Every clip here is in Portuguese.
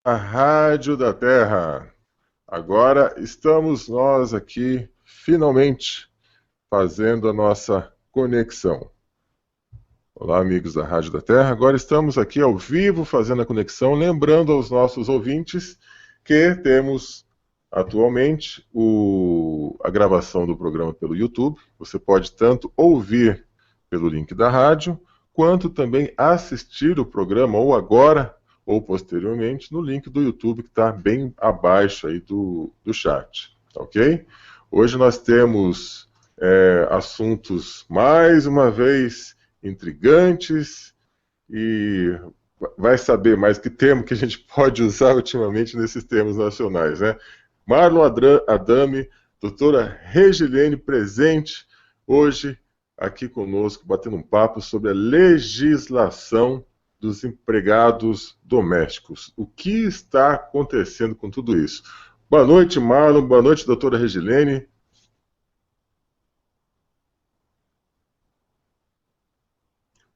A Rádio da Terra. Agora estamos nós aqui, finalmente, fazendo a nossa conexão. Olá, amigos da Rádio da Terra. Agora estamos aqui ao vivo fazendo a conexão, lembrando aos nossos ouvintes que temos atualmente a gravação do programa pelo YouTube. Você pode tanto ouvir pelo link da rádio, quanto também assistir o programa ou agora ou posteriormente no link do YouTube que está bem abaixo aí do chat, ok? Hoje nós temos assuntos mais uma vez intrigantes e vai saber mais que termo que a gente pode usar ultimamente nesses termos nacionais, né? Marlon Adame, doutora Regilene presente hoje aqui conosco, batendo um papo sobre a legislação dos empregados domésticos. O que está acontecendo com tudo isso? Boa noite, Marlon. Boa noite, doutora Regilene.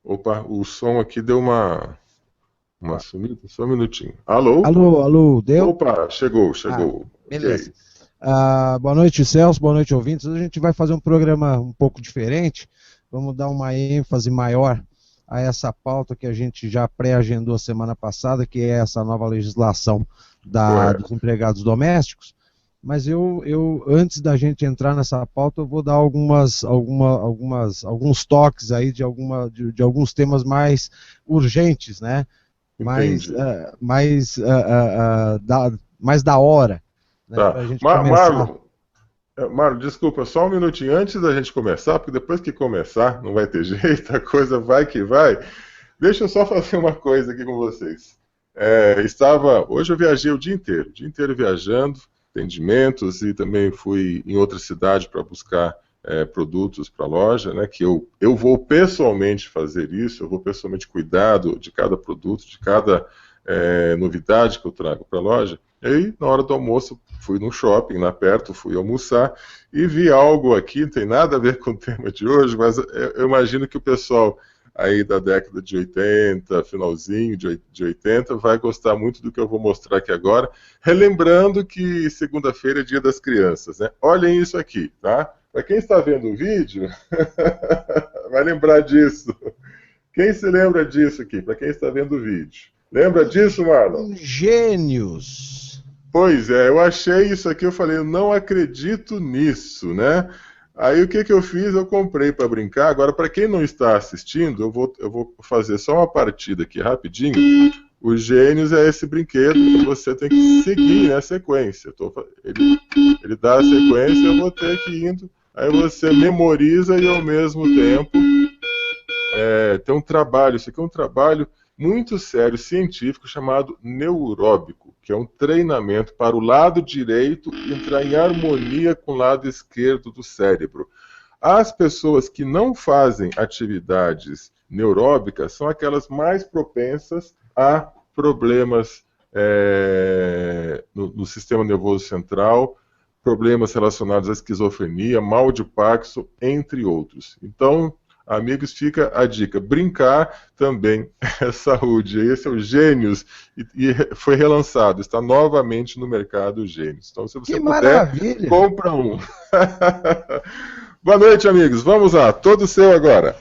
Opa, o som aqui deu uma sumida. Só um minutinho. Alô? Alô, deu? Opa, chegou. Beleza. Okay. Boa noite, Celso, boa noite, ouvintes. A gente vai fazer um programa um pouco diferente. Vamos dar uma ênfase maior a essa pauta que a gente já pré-agendou semana passada, que é essa nova legislação dos empregados domésticos. Mas antes da gente entrar nessa pauta, eu vou dar alguns toques aí de alguns temas mais urgentes, né? Mais da hora, né? Tá. Pra gente começar. Marlon, desculpa, só um minutinho antes da gente começar, porque depois que começar, não vai ter jeito, a coisa vai que vai. Deixa eu só fazer uma coisa aqui com vocês. Hoje eu viajei o dia inteiro viajando, atendimentos, e também fui em outra cidade para buscar produtos para a loja, né, que eu vou pessoalmente fazer isso, eu vou pessoalmente cuidar de cada produto, de cada novidade que eu trago para a loja. E aí, na hora do almoço, fui no shopping, lá perto, fui almoçar e vi algo aqui, não tem nada a ver com o tema de hoje, mas eu imagino que o pessoal aí da década de 80, finalzinho de 80, vai gostar muito do que eu vou mostrar aqui agora, relembrando que segunda-feira é dia das crianças, né? Olhem isso aqui, tá? Para quem está vendo o vídeo, vai lembrar disso. Quem se lembra disso aqui, para quem está vendo o vídeo? Lembra disso, Marlon? Gênios! Pois é, eu achei isso aqui, eu falei, eu não acredito nisso, né? Aí o que eu fiz? Eu comprei para brincar. Agora, para quem não está assistindo, eu vou fazer só uma partida aqui rapidinho. O Gênios é esse brinquedo que você tem que seguir, né, a sequência. Ele dá a sequência, eu vou ter que ir indo. Aí você memoriza e ao mesmo tempo tem um trabalho. Isso aqui é um trabalho muito sério, científico, chamado neuróbico, que é um treinamento para o lado direito entrar em harmonia com o lado esquerdo do cérebro. As pessoas que não fazem atividades neuróbicas são aquelas mais propensas a problemas no sistema nervoso central, problemas relacionados à esquizofrenia, mal de Parkinson, entre outros. Então, amigos, fica a dica. Brincar também é saúde. Esse é o Gênios e foi relançado. Está novamente no mercado o Gênios. Então, se você puder, compra um. Boa noite, amigos. Vamos lá. Todo seu agora.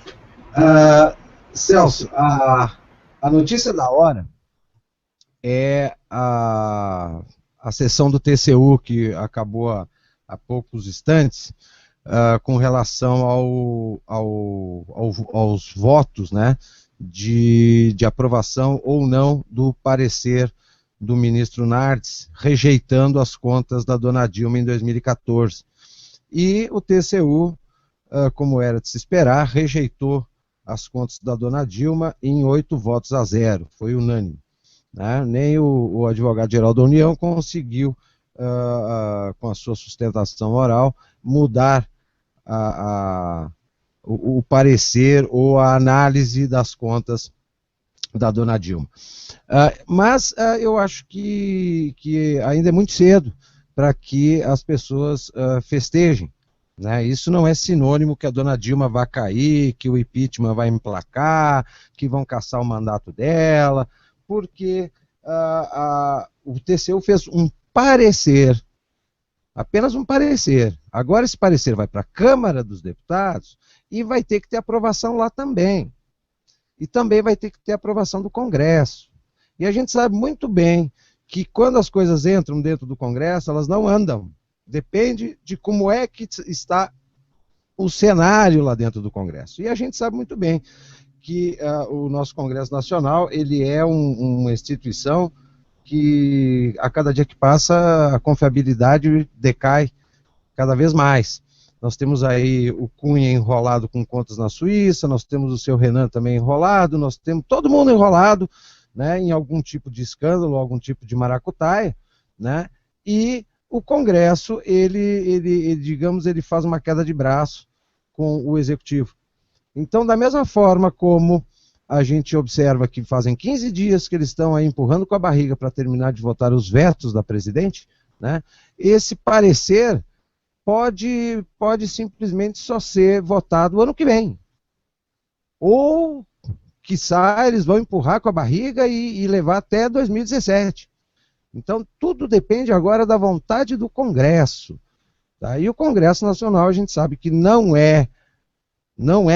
Celso, a notícia da hora é a sessão do TCU que acabou há poucos instantes. Com relação aos votos, né, de aprovação ou não do parecer do ministro Nardes, rejeitando as contas da dona Dilma em 2014. E o TCU, como era de se esperar, rejeitou as contas da dona Dilma em 8 votos a 0, foi unânime, né? Nem o advogado-geral da União conseguiu, com a sua sustentação oral, mudar o parecer ou a análise das contas da dona Dilma. Mas eu acho que ainda é muito cedo para que as pessoas festejem, né? Isso não é sinônimo que a dona Dilma vai cair, que o impeachment vai emplacar, que vão cassar o mandato dela, porque o TCU fez um parecer, apenas um parecer. Agora esse parecer vai para a Câmara dos Deputados e vai ter que ter aprovação lá também. E também vai ter que ter aprovação do Congresso. E a gente sabe muito bem que quando as coisas entram dentro do Congresso, elas não andam. Depende de como é que está o cenário lá dentro do Congresso. E a gente sabe muito bem que o nosso Congresso Nacional, ele é uma instituição que a cada dia que passa a confiabilidade decai cada vez mais. Nós temos aí o Cunha enrolado com contas na Suíça, nós temos o seu Renan também enrolado, nós temos todo mundo enrolado, né, em algum tipo de escândalo, algum tipo de maracutaia, né, e o Congresso, digamos, ele faz uma queda de braço com o Executivo. Então, da mesma forma como a gente observa que fazem 15 dias que eles estão aí empurrando com a barriga para terminar de votar os vetos da presidente, né, esse parecer pode simplesmente só ser votado ano que vem. Ou, quiçá, eles vão empurrar com a barriga e levar até 2017. Então, tudo depende agora da vontade do Congresso. Tá? E o Congresso Nacional, a gente sabe que não é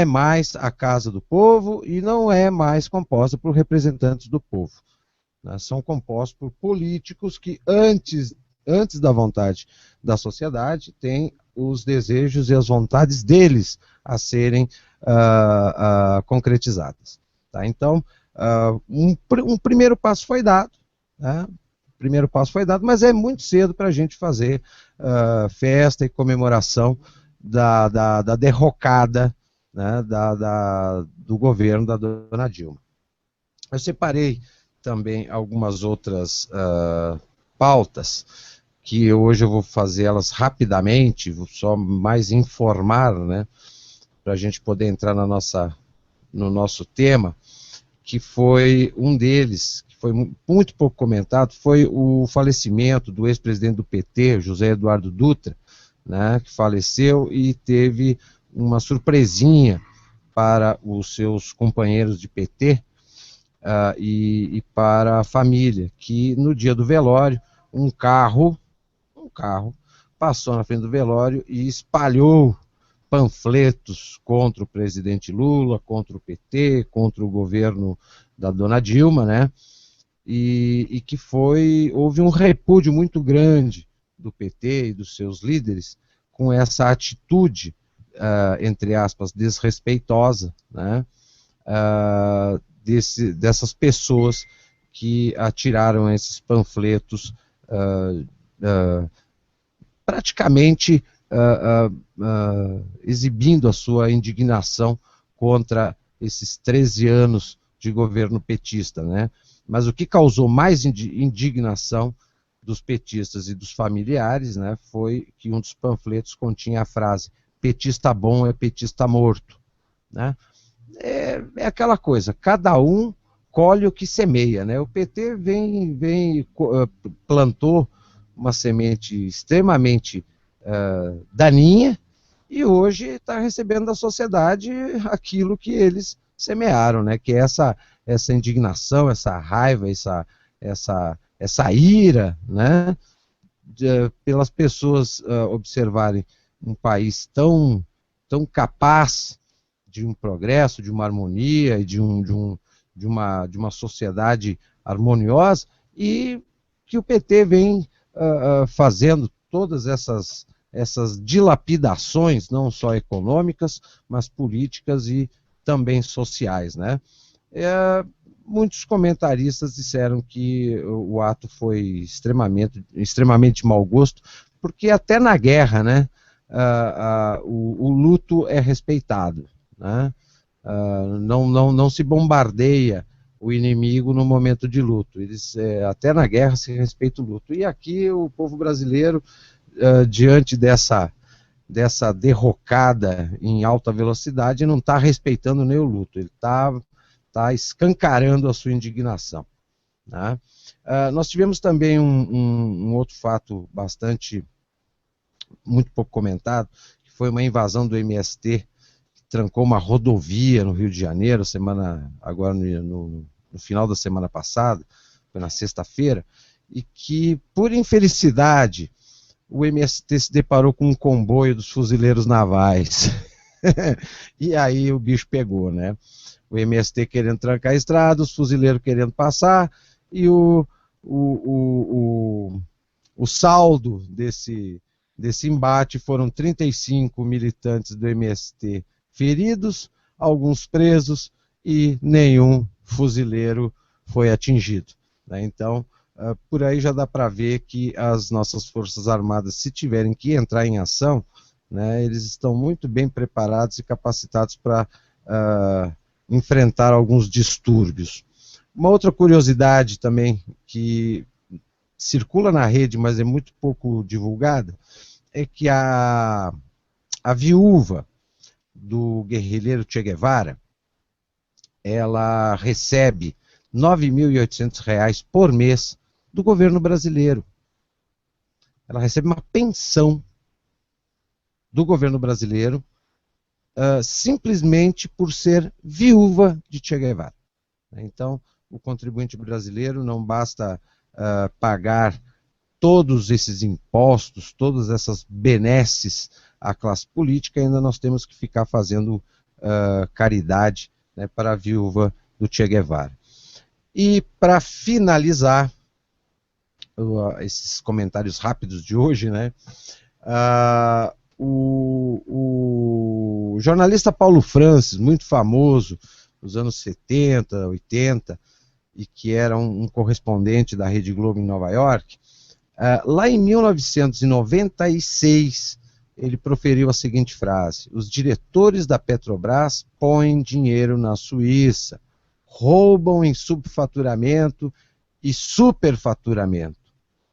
mais a casa do povo e não é mais composta por representantes do povo. Né? São compostos por políticos que, antes da vontade da sociedade, têm os desejos e as vontades deles a serem concretizadas. Tá? Então, um primeiro passo foi dado, né? Mas é muito cedo para a gente fazer festa e comemoração da derrocada, né, do governo da dona Dilma. Eu separei também algumas outras pautas, que hoje eu vou fazer elas rapidamente, vou só mais informar, né, para a gente poder entrar no nosso tema, que foi um deles, que foi muito pouco comentado, foi o falecimento do ex-presidente do PT, José Eduardo Dutra, né, que faleceu e teve uma surpresinha para os seus companheiros de PT e para a família, que no dia do velório, um carro passou na frente do velório e espalhou panfletos contra o presidente Lula, contra o PT, contra o governo da dona Dilma, né? E que houve um repúdio muito grande do PT e dos seus líderes com essa atitude, entre aspas, desrespeitosa, né? Dessas pessoas que atiraram esses panfletos praticamente exibindo a sua indignação contra esses 13 anos de governo petista, né? Mas o que causou mais indignação dos petistas e dos familiares, né, foi que um dos panfletos continha a frase: petista bom é petista morto, né? É aquela coisa, cada um colhe o que semeia, né? O PT plantou uma semente extremamente daninha e hoje está recebendo da sociedade aquilo que eles semearam, né? Que é essa indignação, essa raiva, essa ira, né? Pelas pessoas observarem um país tão capaz de um progresso, de uma harmonia e de uma sociedade harmoniosa, e que o PT vem fazendo todas essas dilapidações, não só econômicas, mas políticas e também sociais, né? Muitos comentaristas disseram que o ato foi extremamente mau gosto, porque até na guerra, né, o luto é respeitado, né? Não se bombardeia o inimigo no momento de luto. Até na guerra se respeita o luto. E aqui o povo brasileiro, diante dessa derrocada em alta velocidade, não está respeitando nem o luto, ele está escancarando a sua indignação, né? Nós tivemos também um outro fato muito pouco comentado, que foi uma invasão do MST, que trancou uma rodovia no Rio de Janeiro, agora no final da semana passada, foi na sexta-feira, e que, por infelicidade, o MST se deparou com um comboio dos fuzileiros navais. E aí o bicho pegou, né? O MST querendo trancar a estrada, os fuzileiros querendo passar, e o saldo desse embate foram 35 militantes do MST feridos, alguns presos, e nenhum fuzileiro foi atingido, né? Então, por aí já dá para ver que as nossas Forças Armadas, se tiverem que entrar em ação, né, eles estão muito bem preparados e capacitados para enfrentar alguns distúrbios. Uma outra curiosidade também que circula na rede, mas é muito pouco divulgada, é que a viúva do guerrilheiro Che Guevara, ela recebe R$ 9.800 por mês do governo brasileiro. Ela recebe uma pensão do governo brasileiro simplesmente por ser viúva de Che Guevara. Então, o contribuinte brasileiro não basta pagar todos esses impostos, todas essas benesses à classe política, ainda nós temos que ficar fazendo caridade, né, para a viúva do Che Guevara. E para finalizar esses comentários rápidos de hoje, né, o jornalista Paulo Francis, muito famoso nos anos 70, 80, e que era um correspondente da Rede Globo em Nova York, lá em 1996, ele proferiu a seguinte frase: os diretores da Petrobras põem dinheiro na Suíça, roubam em subfaturamento e superfaturamento,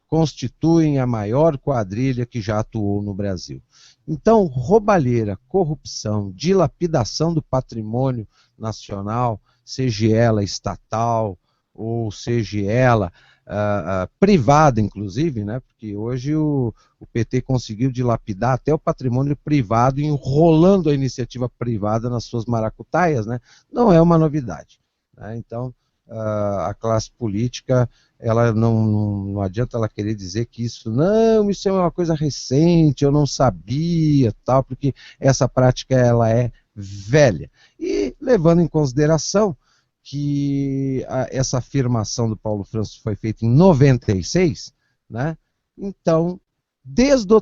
constituem a maior quadrilha que já atuou no Brasil. Então, roubalheira, corrupção, dilapidação do patrimônio nacional, seja ela estatal ou seja ela privada, inclusive, né? Porque hoje o PT conseguiu dilapidar até o patrimônio privado, enrolando a iniciativa privada nas suas maracutaias, né? Não é uma novidade, né? Então, a classe política, ela não adianta ela querer dizer que isso é uma coisa recente, eu não sabia, tal, porque essa prática ela é velha. E levando em consideração que essa afirmação do Paulo Francis foi feita em 96, né? Então, desde o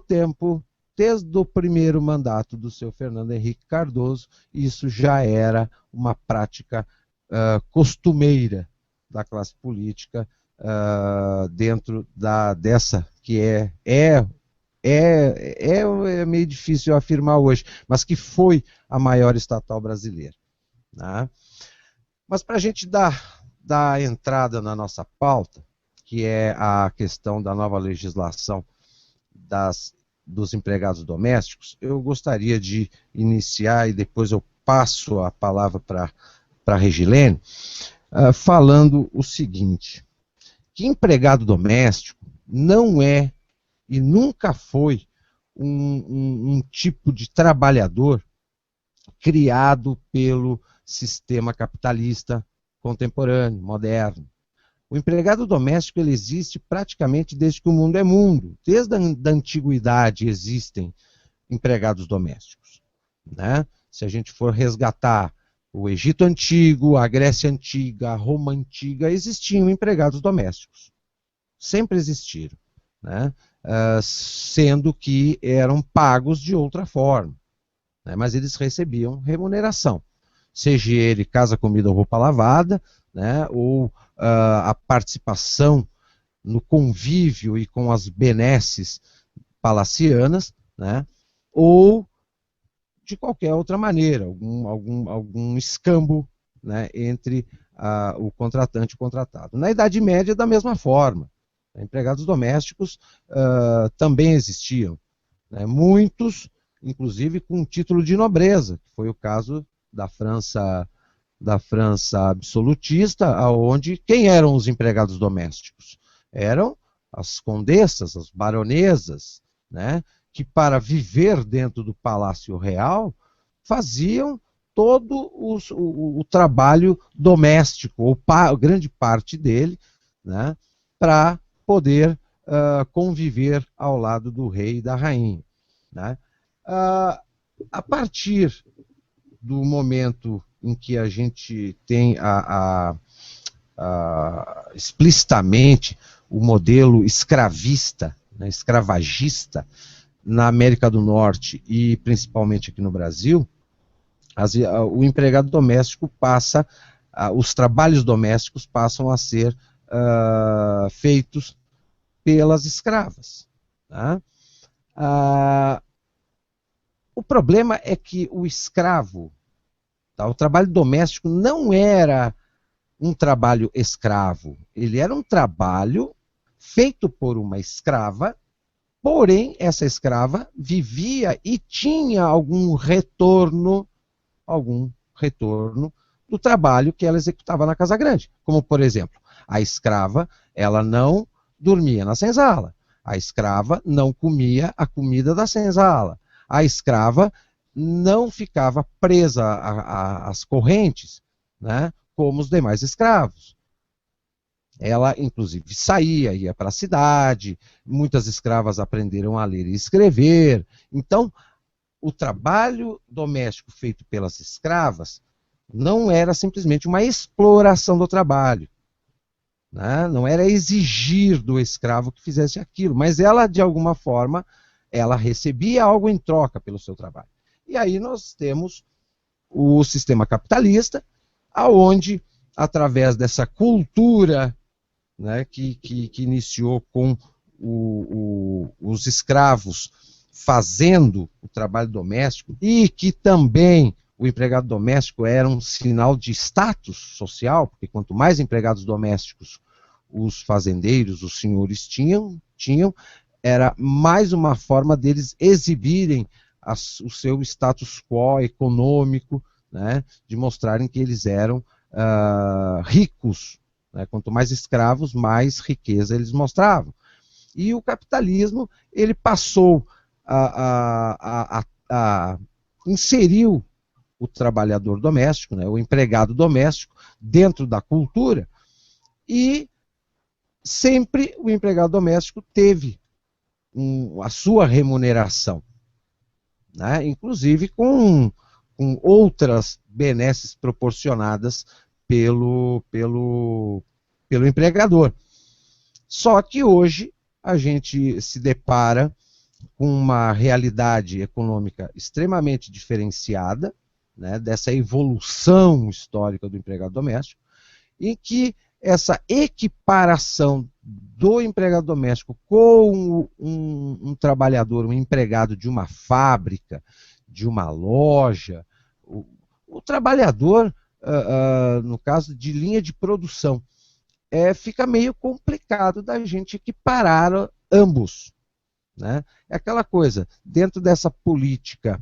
primeiro mandato do seu Fernando Henrique Cardoso, isso já era uma prática costumeira da classe política dentro dessa que é meio difícil afirmar hoje, mas que foi a maior estatal brasileira, né? Mas para a gente dar entrada na nossa pauta, que é a questão da nova legislação dos empregados domésticos, eu gostaria de iniciar, e depois eu passo a palavra para a Regilene, falando o seguinte: que empregado doméstico não é e nunca foi um tipo de trabalhador criado pelo sistema capitalista contemporâneo, moderno. O empregado doméstico ele existe praticamente desde que o mundo é mundo. Desde a antiguidade existem empregados domésticos, né? Se a gente for resgatar o Egito Antigo, a Grécia Antiga, a Roma Antiga, existiam empregados domésticos. Sempre existiram, né? Sendo que eram pagos de outra forma, né? Mas eles recebiam remuneração. Seja ele casa, comida ou roupa lavada, né? Ou a participação no convívio e com as benesses palacianas, né? Ou de qualquer outra maneira, algum escambo, né, entre o contratante e o contratado. Na Idade Média, da mesma forma, empregados domésticos também existiam, né? Muitos, inclusive, com título de nobreza, que foi o caso da França absolutista, onde quem eram os empregados domésticos? Eram as condessas, as baronesas, né, que para viver dentro do Palácio Real faziam todo o trabalho doméstico, ou grande parte dele, né, para poder conviver ao lado do rei e da rainha, né. A partir do momento em que a gente tem explicitamente o modelo escravista, né, escravagista, na América do Norte e principalmente aqui no Brasil, o empregado doméstico passa, os trabalhos domésticos passam a ser feitos pelas escravas. Tá? O problema é que o escravo, tá, o trabalho doméstico não era um trabalho escravo, ele era um trabalho feito por uma escrava, porém essa escrava vivia e tinha algum retorno do trabalho que ela executava na casa grande. Como, por exemplo, a escrava, ela não dormia na senzala, a escrava não comia a comida da senzala, a escrava não ficava presa às correntes, né, como os demais escravos. Ela, inclusive, saía, ia para a cidade, muitas escravas aprenderam a ler e escrever. Então, o trabalho doméstico feito pelas escravas não era simplesmente uma exploração do trabalho, né? Não era exigir do escravo que fizesse aquilo, mas ela, de alguma forma, ela recebia algo em troca pelo seu trabalho. E aí nós temos o sistema capitalista, aonde, através dessa cultura, né, que iniciou com os escravos fazendo o trabalho doméstico, e que também o empregado doméstico era um sinal de status social, porque quanto mais empregados domésticos os fazendeiros, os senhores tinham, era mais uma forma deles exibirem o seu status quo econômico, né, de mostrarem que eles eram ricos, né, quanto mais escravos, mais riqueza eles mostravam. E o capitalismo, ele passou inseriu o trabalhador doméstico, né, o empregado doméstico, dentro da cultura, e sempre o empregado doméstico teve a sua remuneração, né, inclusive com outras benesses proporcionadas pelo empregador. Só que hoje a gente se depara com uma realidade econômica extremamente diferenciada, né, dessa evolução histórica do empregado doméstico, em que essa equiparação do empregado doméstico com um trabalhador, um empregado de uma fábrica, de uma loja, o trabalhador, no caso de linha de produção, fica meio complicado da gente equiparar ambos, né? É aquela coisa, dentro dessa política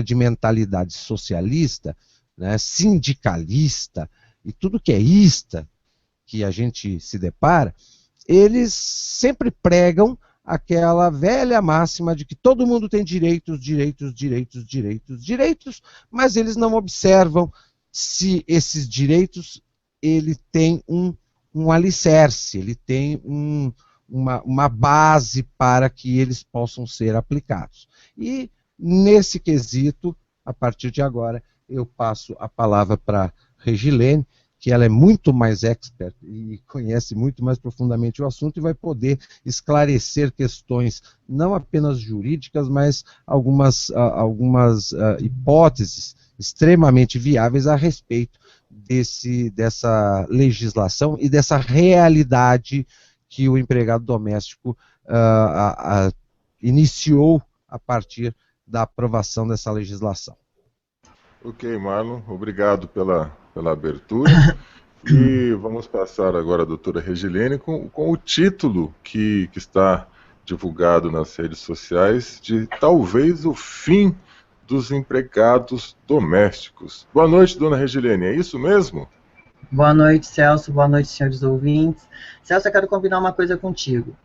de mentalidade socialista, né, sindicalista e tudo que é ista que a gente se depara, eles sempre pregam aquela velha máxima de que todo mundo tem direitos, mas eles não observam se esses direitos ele tem um alicerce, ele tem uma base para que eles possam ser aplicados. E nesse quesito, a partir de agora, eu passo a palavra para Regilene, que ela é muito mais expert e conhece muito mais profundamente o assunto e vai poder esclarecer questões não apenas jurídicas, mas algumas hipóteses extremamente viáveis a respeito dessa legislação e dessa realidade que o empregado doméstico iniciou a partir da aprovação dessa legislação. Ok, Marlon, obrigado pela abertura. E vamos passar agora a doutora Regilene com o título que está divulgado nas redes sociais de talvez o fim dos empregados domésticos. Boa noite, dona Regilene, é isso mesmo? Boa noite, Celso. Boa noite, senhores ouvintes. Celso, eu quero combinar uma coisa contigo.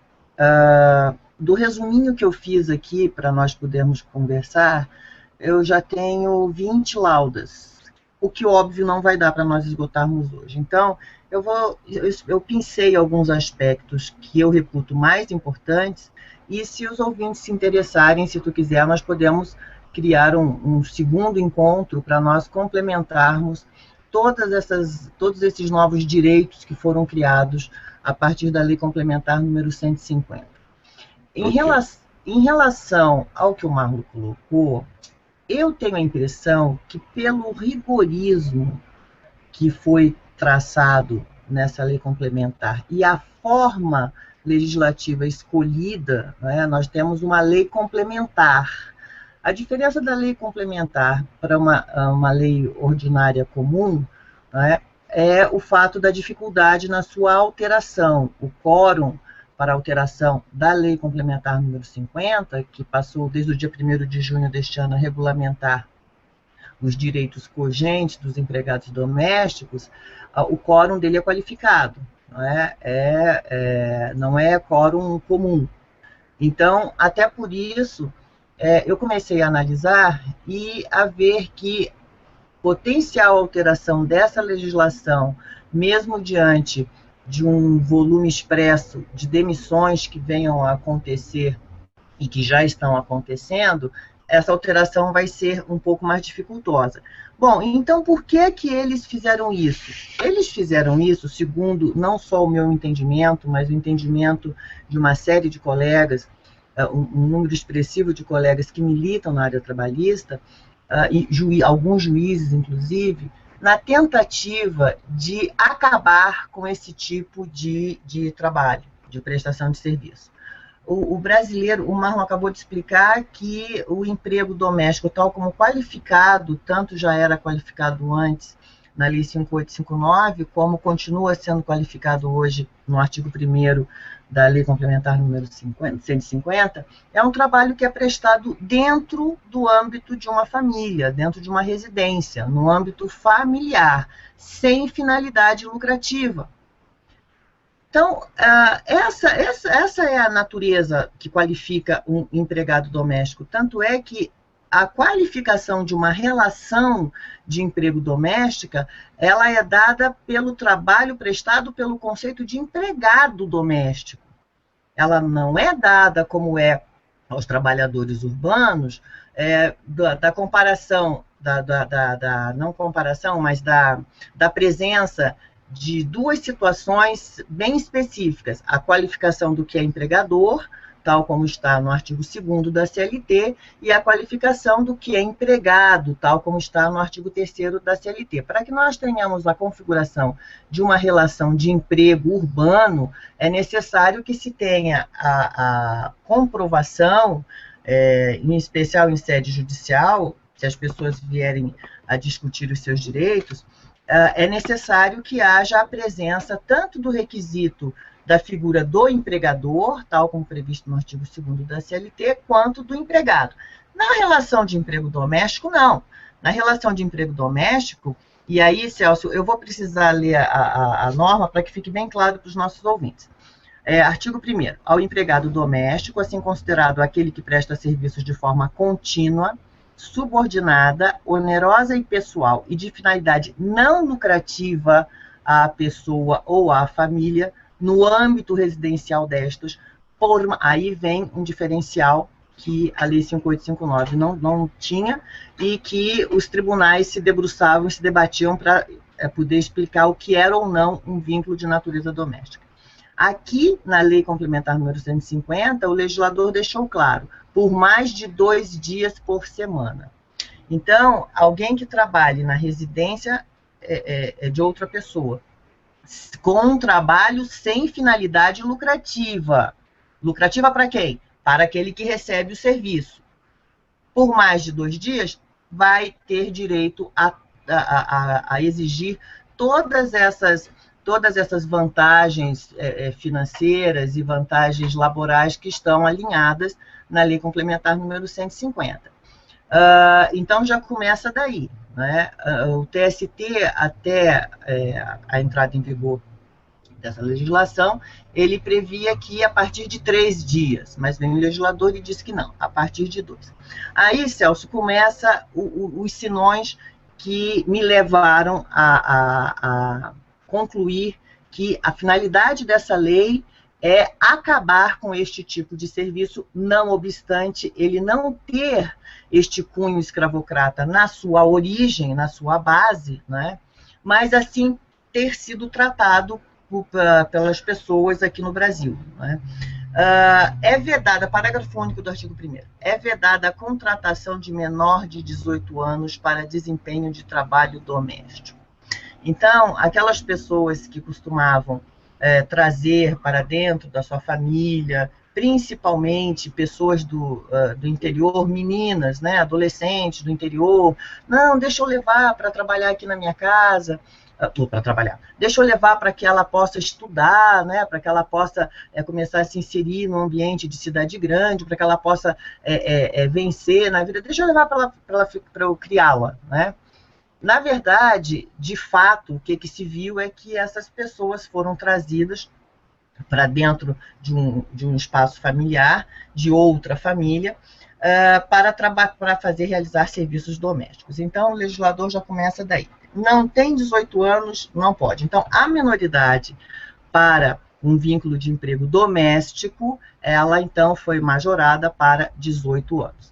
Do resuminho que eu fiz aqui, para nós podermos conversar, eu já tenho 20 laudas, o que, óbvio, não vai dar para nós esgotarmos hoje. Então, eu pensei alguns aspectos que eu reputo mais importantes, e se os ouvintes se interessarem, se tu quiser, nós podemos criar um segundo encontro para nós complementarmos todos esses novos direitos que foram criados a partir da Lei Complementar número 150. Em relação ao que o Marlon colocou, eu tenho a impressão que, pelo rigorismo que foi traçado nessa lei complementar e a forma legislativa escolhida, né, nós temos uma lei complementar. A diferença da lei complementar para uma lei ordinária comum, né, é o fato da dificuldade na sua alteração. O quórum para alteração da lei complementar número 50, que passou desde o dia 1º de junho deste ano a regulamentar os direitos cogentes dos empregados domésticos, o quórum dele é qualificado, não é quórum comum. Então, até por isso, eu comecei a analisar e a ver que potencial alteração dessa legislação, mesmo diante de um volume expresso de demissões que venham a acontecer e que já estão acontecendo, essa alteração vai ser um pouco mais dificultosa. Bom, então por que eles fizeram isso? Eles fizeram isso, segundo não só o meu entendimento, mas o entendimento de uma série de colegas, um número expressivo de colegas que militam na área trabalhista, e alguns juízes, inclusive, na tentativa de acabar com esse tipo de trabalho, de prestação de serviço. O brasileiro, o Marlon acabou de explicar que o emprego doméstico, tal como qualificado, tanto já era qualificado antes na Lei 5859, como continua sendo qualificado hoje no artigo 1º da Lei Complementar número 150, é um trabalho que é prestado dentro do âmbito de uma família, dentro de uma residência, no âmbito familiar, sem finalidade lucrativa. Então, essa é a natureza que qualifica um empregado doméstico. Tanto é que a qualificação de uma relação de emprego doméstica, ela é dada pelo trabalho prestado pelo conceito de empregado doméstico. Ela não é dada como é aos trabalhadores urbanos, da comparação, não comparação, mas da presença de duas situações bem específicas: a qualificação do que é empregador, tal como está no artigo 2º da CLT, e a qualificação do que é empregado, tal como está no artigo 3º da CLT. Para que nós tenhamos a configuração de uma relação de emprego urbano, é necessário que se tenha a comprovação, em especial em sede judicial, se as pessoas vierem a discutir os seus direitos, é necessário que haja a presença tanto do requisito da figura do empregador, tal como previsto no artigo 2º da CLT, quanto do empregado. Na relação de emprego doméstico, não. Na relação de emprego doméstico, e aí, Celso, eu vou precisar ler a norma para que fique bem claro para os nossos ouvintes. Artigo 1º. Ao empregado doméstico, assim considerado aquele que presta serviços de forma contínua, subordinada, onerosa e pessoal, e de finalidade não lucrativa à pessoa ou à família, no âmbito residencial destas, aí vem um diferencial que a Lei 5859 não tinha, e que os tribunais se debruçavam e se debatiam para poder explicar o que era ou não um vínculo de natureza doméstica. Aqui, na Lei Complementar número 150, o legislador deixou claro: por mais de 2 dias por semana. Então, alguém que trabalhe na residência de outra pessoa, com um trabalho sem finalidade lucrativa. Lucrativa para quem? Para aquele que recebe o serviço. Por mais de 2 dias, vai ter direito a exigir todas essas vantagens financeiras e vantagens laborais que estão alinhadas na Lei Complementar número 150. Então, já começa daí, né? O TST, até a entrada em vigor dessa legislação, ele previa que a partir de 3 dias, mas vem o legislador e diz que não, a partir de 2. Aí, Celso, começa os senões que me levaram a concluir que a finalidade dessa lei é acabar com este tipo de serviço, não obstante ele não ter este cunho escravocrata na sua origem, na sua base, né? Mas assim ter sido tratado pelas pessoas aqui no Brasil, né? É vedada, parágrafo único do artigo 1º, é vedada a contratação de menor de 18 anos para desempenho de trabalho doméstico. Então, aquelas pessoas que costumavam trazer para dentro da sua família, principalmente pessoas do interior, meninas, né, adolescentes do interior, não, deixa eu levar para trabalhar aqui na minha casa, para trabalhar, deixa eu levar para que ela possa estudar, né, para que ela possa começar a se inserir no ambiente de cidade grande, para que ela possa vencer na vida, deixa eu levar para eu criá-la, né? Na verdade, de fato, o que se viu é que essas pessoas foram trazidas para dentro de um espaço familiar, de outra família, para realizar serviços domésticos. Então, o legislador já começa daí. Não tem 18 anos, não pode. Então, a menoridade para um vínculo de emprego doméstico, ela, então, foi majorada para 18 anos.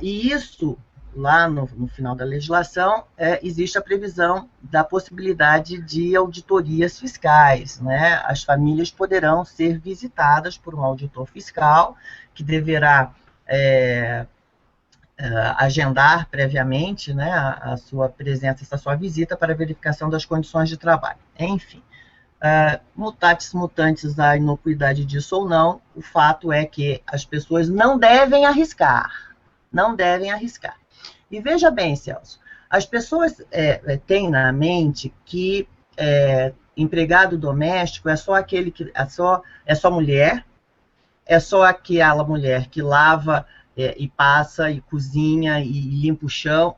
E isso, lá no final da legislação, existe a previsão da possibilidade de auditorias fiscais, né? As famílias poderão ser visitadas por um auditor fiscal, que deverá agendar previamente, né, a sua presença, a sua visita para verificação das condições de trabalho. Enfim, mutatis mutandis a inocuidade disso ou não, o fato é que as pessoas não devem arriscar, não devem arriscar. E veja bem, Celso, as pessoas têm na mente que empregado doméstico é só aquele que é só mulher, é só aquela mulher que lava e passa e cozinha e limpa o chão.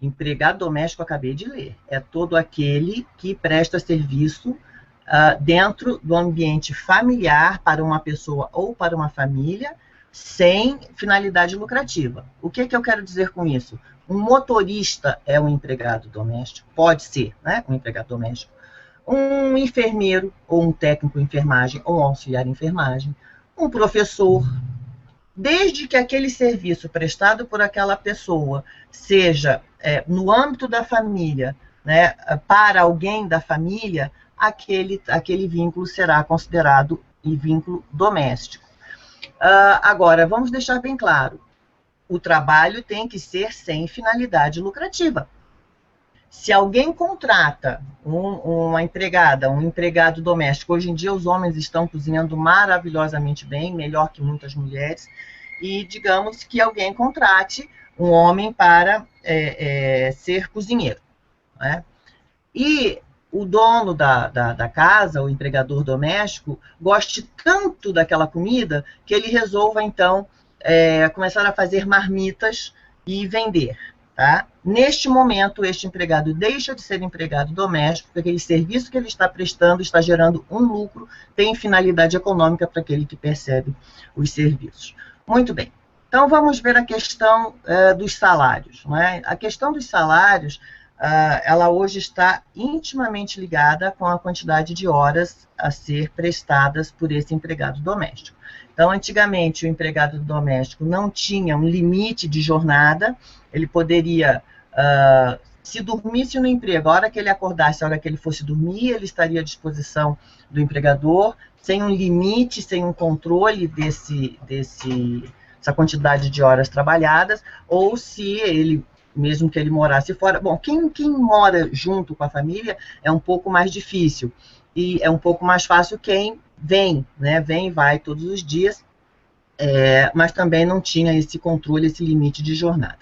Empregado doméstico, acabei de ler, é todo aquele que presta serviço dentro do ambiente familiar para uma pessoa ou para uma família, sem finalidade lucrativa. O que eu quero dizer com isso? Um motorista é um empregado doméstico, pode ser, né, um empregado doméstico. Um enfermeiro, ou um técnico em enfermagem, ou um auxiliar em enfermagem. Um professor, desde que aquele serviço prestado por aquela pessoa seja no âmbito da família, né, para alguém da família, aquele vínculo será considerado vínculo doméstico. Agora, vamos deixar bem claro, o trabalho tem que ser sem finalidade lucrativa. Se alguém contrata uma empregada, um empregado doméstico, hoje em dia os homens estão cozinhando maravilhosamente bem, melhor que muitas mulheres, e digamos que alguém contrate um homem para ser cozinheiro, né? E o dono da casa, o empregador doméstico, goste tanto daquela comida que ele resolva, então, começar a fazer marmitas e vender. Tá? Neste momento, este empregado deixa de ser empregado doméstico, porque aquele serviço que ele está prestando está gerando um lucro, tem finalidade econômica para aquele que percebe os serviços. Muito bem. Então, vamos ver a questão dos salários. Não é? A questão dos salários, ela hoje está intimamente ligada com a quantidade de horas a ser prestadas por esse empregado doméstico. Então, antigamente, o empregado doméstico não tinha um limite de jornada, ele poderia, se dormisse no emprego, a hora que ele acordasse, a hora que ele fosse dormir, ele estaria à disposição do empregador, sem um limite, sem um controle dessa quantidade de horas trabalhadas, ou se ele, mesmo que ele morasse fora. Bom, quem mora junto com a família é um pouco mais difícil, e é um pouco mais fácil quem vem, né? Vem e vai todos os dias, mas também não tinha esse controle, esse limite de jornada.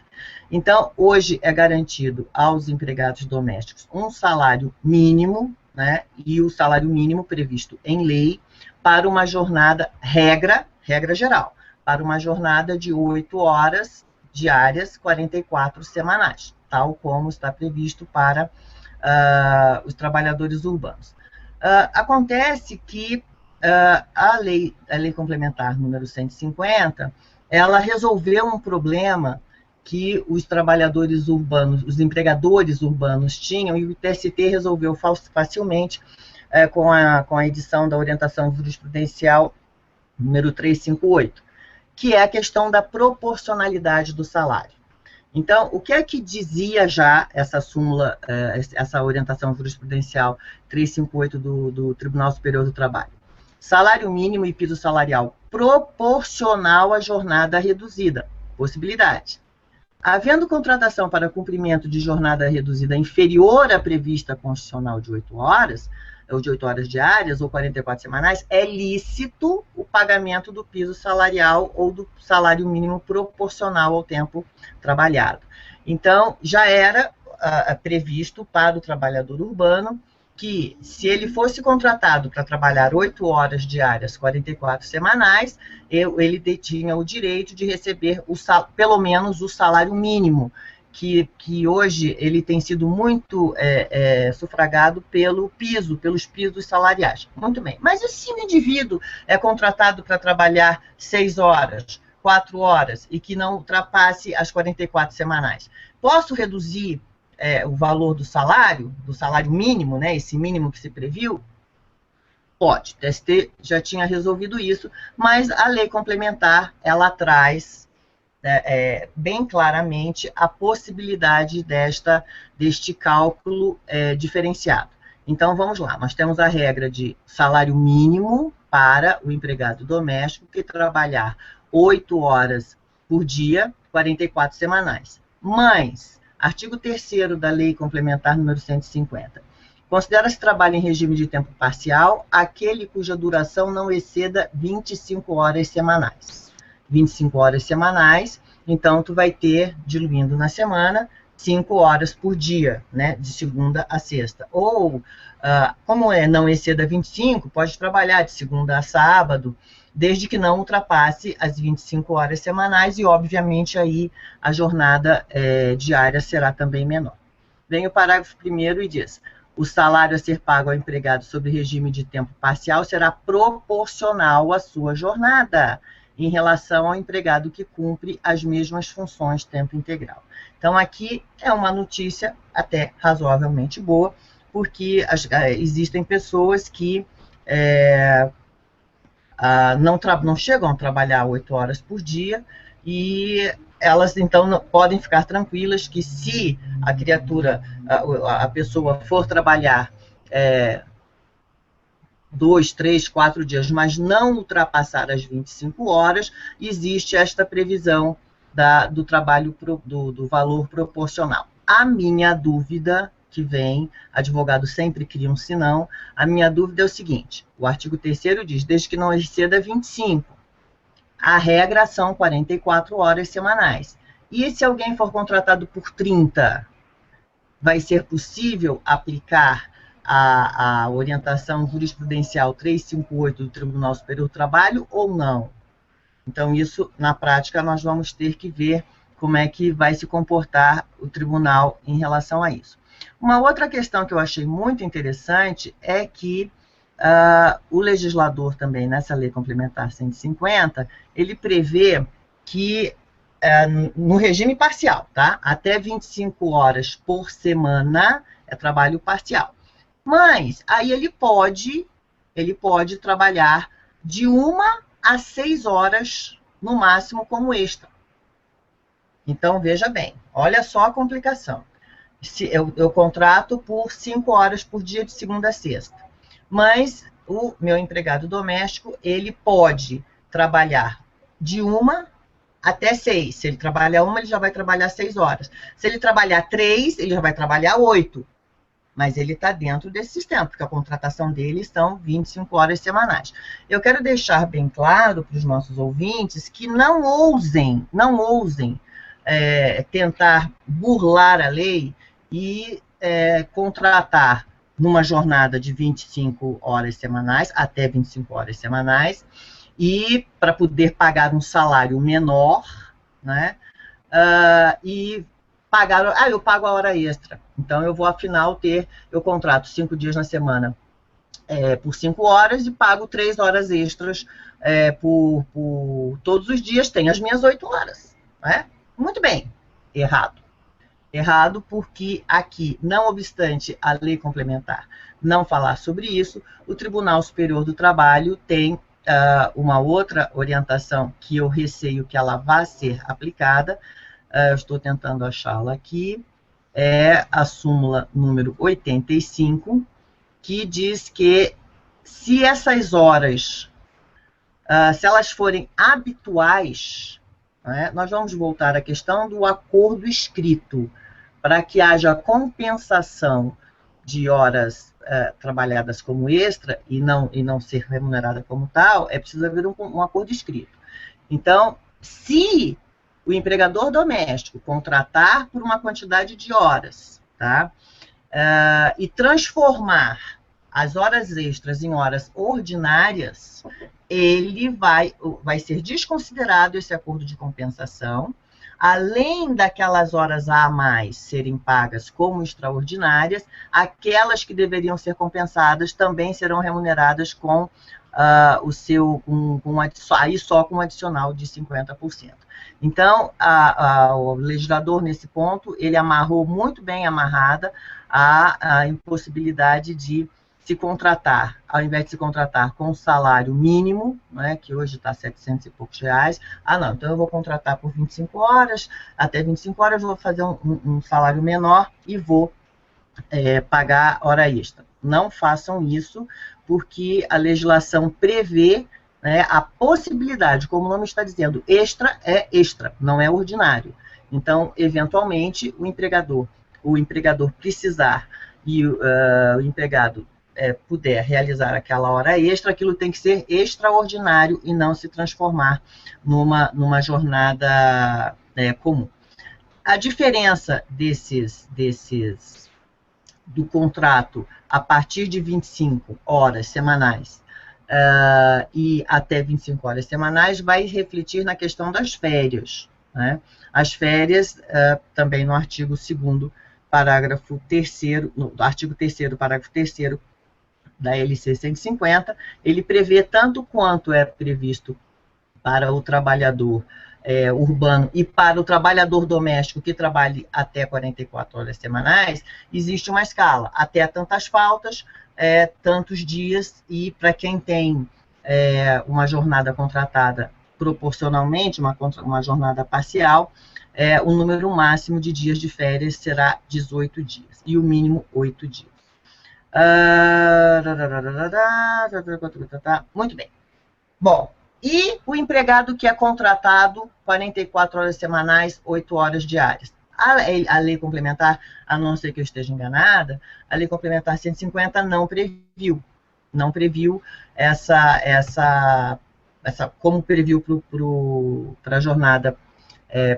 Então, hoje é garantido aos empregados domésticos um salário mínimo, né? E o salário mínimo previsto em lei para uma jornada, regra geral, para uma jornada de 8 horas diárias, 44 semanais, tal como está previsto para os trabalhadores urbanos. Acontece que a lei complementar número 150, ela resolveu um problema que os trabalhadores urbanos, os empregadores urbanos tinham, e o TST resolveu facilmente com a edição da orientação jurisprudencial número 358, que é a questão da proporcionalidade do salário. Então, o que é que dizia já essa súmula, essa orientação jurisprudencial 358 do Tribunal Superior do Trabalho? Salário mínimo e piso salarial proporcional à jornada reduzida. Possibilidade. Havendo contratação para cumprimento de jornada reduzida inferior à prevista constitucional de 8 horas, ou de 8 horas diárias, ou 44 semanais, é lícito o pagamento do piso salarial ou do salário mínimo proporcional ao tempo trabalhado. Então, já era previsto para o trabalhador urbano que, se ele fosse contratado para trabalhar 8 horas diárias, 44 semanais, ele tinha o direito de receber pelo menos o salário mínimo, que hoje ele tem sido muito sufragado pelos pisos salariais. Muito bem. Mas e se o indivíduo é contratado para trabalhar 6 horas, 4 horas, e que não ultrapasse as 44 semanais? Posso reduzir o valor do salário mínimo, né, esse mínimo que se previu? Pode. O TST já tinha resolvido isso, mas a lei complementar, ela traz bem claramente a possibilidade deste cálculo diferenciado. Então, vamos lá. Nós temos a regra de salário mínimo para o empregado doméstico que trabalhar 8 horas por dia, 44 semanais. Mas, artigo 3º da Lei Complementar número 150. Considera-se trabalho em regime de tempo parcial aquele cuja duração não exceda 25 horas semanais. 25 horas semanais, então tu vai ter, diluindo na semana, 5 horas por dia, né, de segunda a sexta. Ou, como não exceda 25, pode trabalhar de segunda a sábado, desde que não ultrapasse as 25 horas semanais e, obviamente, aí a jornada diária será também menor. Vem o parágrafo 1º e diz: o salário a ser pago ao empregado sob regime de tempo parcial será proporcional à sua jornada, em relação ao empregado que cumpre as mesmas funções tempo integral. Então, aqui é uma notícia até razoavelmente boa, porque existem pessoas que não chegam a trabalhar 8 horas por dia, e elas, então, podem ficar tranquilas que, se a criatura, a pessoa for trabalhar 2, 3, 4 dias, mas não ultrapassar as 25 horas, existe esta previsão do trabalho, do valor proporcional. A minha dúvida que vem, advogado sempre cria um senão, a minha dúvida é o seguinte: o artigo 3º diz, desde que não exceda 25, a regra são 44 horas semanais. E se alguém for contratado por 30, vai ser possível aplicar a orientação jurisprudencial 358 do Tribunal Superior do Trabalho ou não? Então, isso, na prática, nós vamos ter que ver como é que vai se comportar o tribunal em relação a isso. Uma outra questão que eu achei muito interessante é que o legislador também, nessa Lei Complementar 150, ele prevê que, no regime parcial, tá? Até 25 horas por semana é trabalho parcial. Mas aí ele pode trabalhar de 1 a 6 horas, no máximo, como extra. Então, veja bem, olha só a complicação. Eu contrato por 5 horas por dia, de segunda a sexta. Mas o meu empregado doméstico, ele pode trabalhar de 1 até 6. Se ele trabalhar 1, ele já vai trabalhar 6 horas. Se ele trabalhar 3, ele já vai trabalhar 8. Mas ele está dentro desse sistema, porque a contratação dele são 25 horas semanais. Eu quero deixar bem claro para os nossos ouvintes que não ousem tentar burlar a lei e contratar numa jornada de 25 horas semanais, até 25 horas semanais, e para poder pagar um salário menor, né? E pagar, eu pago a hora extra. Então, eu vou, afinal, eu contrato 5 dias na semana por 5 horas e pago 3 horas extras por todos os dias, tenho as minhas 8 horas. Né? Muito bem. Errado. Errado porque aqui, não obstante a lei complementar não falar sobre isso, o Tribunal Superior do Trabalho tem uma outra orientação que eu receio que ela vá ser aplicada. Eu estou tentando achá-la aqui. É a súmula número 85, que diz que se essas horas, se elas forem habituais, né, nós vamos voltar à questão do acordo escrito, para que haja compensação de horas trabalhadas como extra e não ser remunerada como tal, é preciso haver um acordo escrito. Então, se o empregador doméstico contratar por uma quantidade de horas, tá? E transformar as horas extras em horas ordinárias, ele vai ser desconsiderado esse acordo de compensação, além daquelas horas a mais serem pagas como extraordinárias, aquelas que deveriam ser compensadas também serão remuneradas com aí só com um adicional de 50%. Então, o legislador, nesse ponto, ele amarrou muito bem amarrada a impossibilidade de se contratar, ao invés de se contratar com salário mínimo, né, que hoje está 700 e poucos reais, não, então eu vou contratar por 25 horas, até 25 horas eu vou fazer um salário menor e vou pagar hora extra. Não façam isso, porque a legislação prevê, né, a possibilidade, como o nome está dizendo, extra é extra, não é ordinário. Então, eventualmente, o empregador precisar e o empregado puder realizar aquela hora extra, aquilo tem que ser extraordinário e não se transformar numa jornada comum. A diferença do contrato a partir de 25 horas semanais e até 25 horas semanais vai refletir na questão das férias, né? As férias, também no artigo 2º, parágrafo 3º, no artigo 3º, parágrafo 3º da LC 150, ele prevê tanto quanto é previsto para o trabalhador urbano e para o trabalhador doméstico que trabalhe até 44 horas semanais, existe uma escala, até tantas faltas, tantos dias, e para quem tem uma jornada contratada proporcionalmente, uma jornada parcial, o número máximo de dias de férias será 18 dias, e o mínimo 8 dias. Muito bem. Bom, e o empregado que é contratado 44 horas semanais, 8 horas diárias? A lei complementar, a não ser que eu esteja enganada, a lei complementar 150 não previu essa como previu para a jornada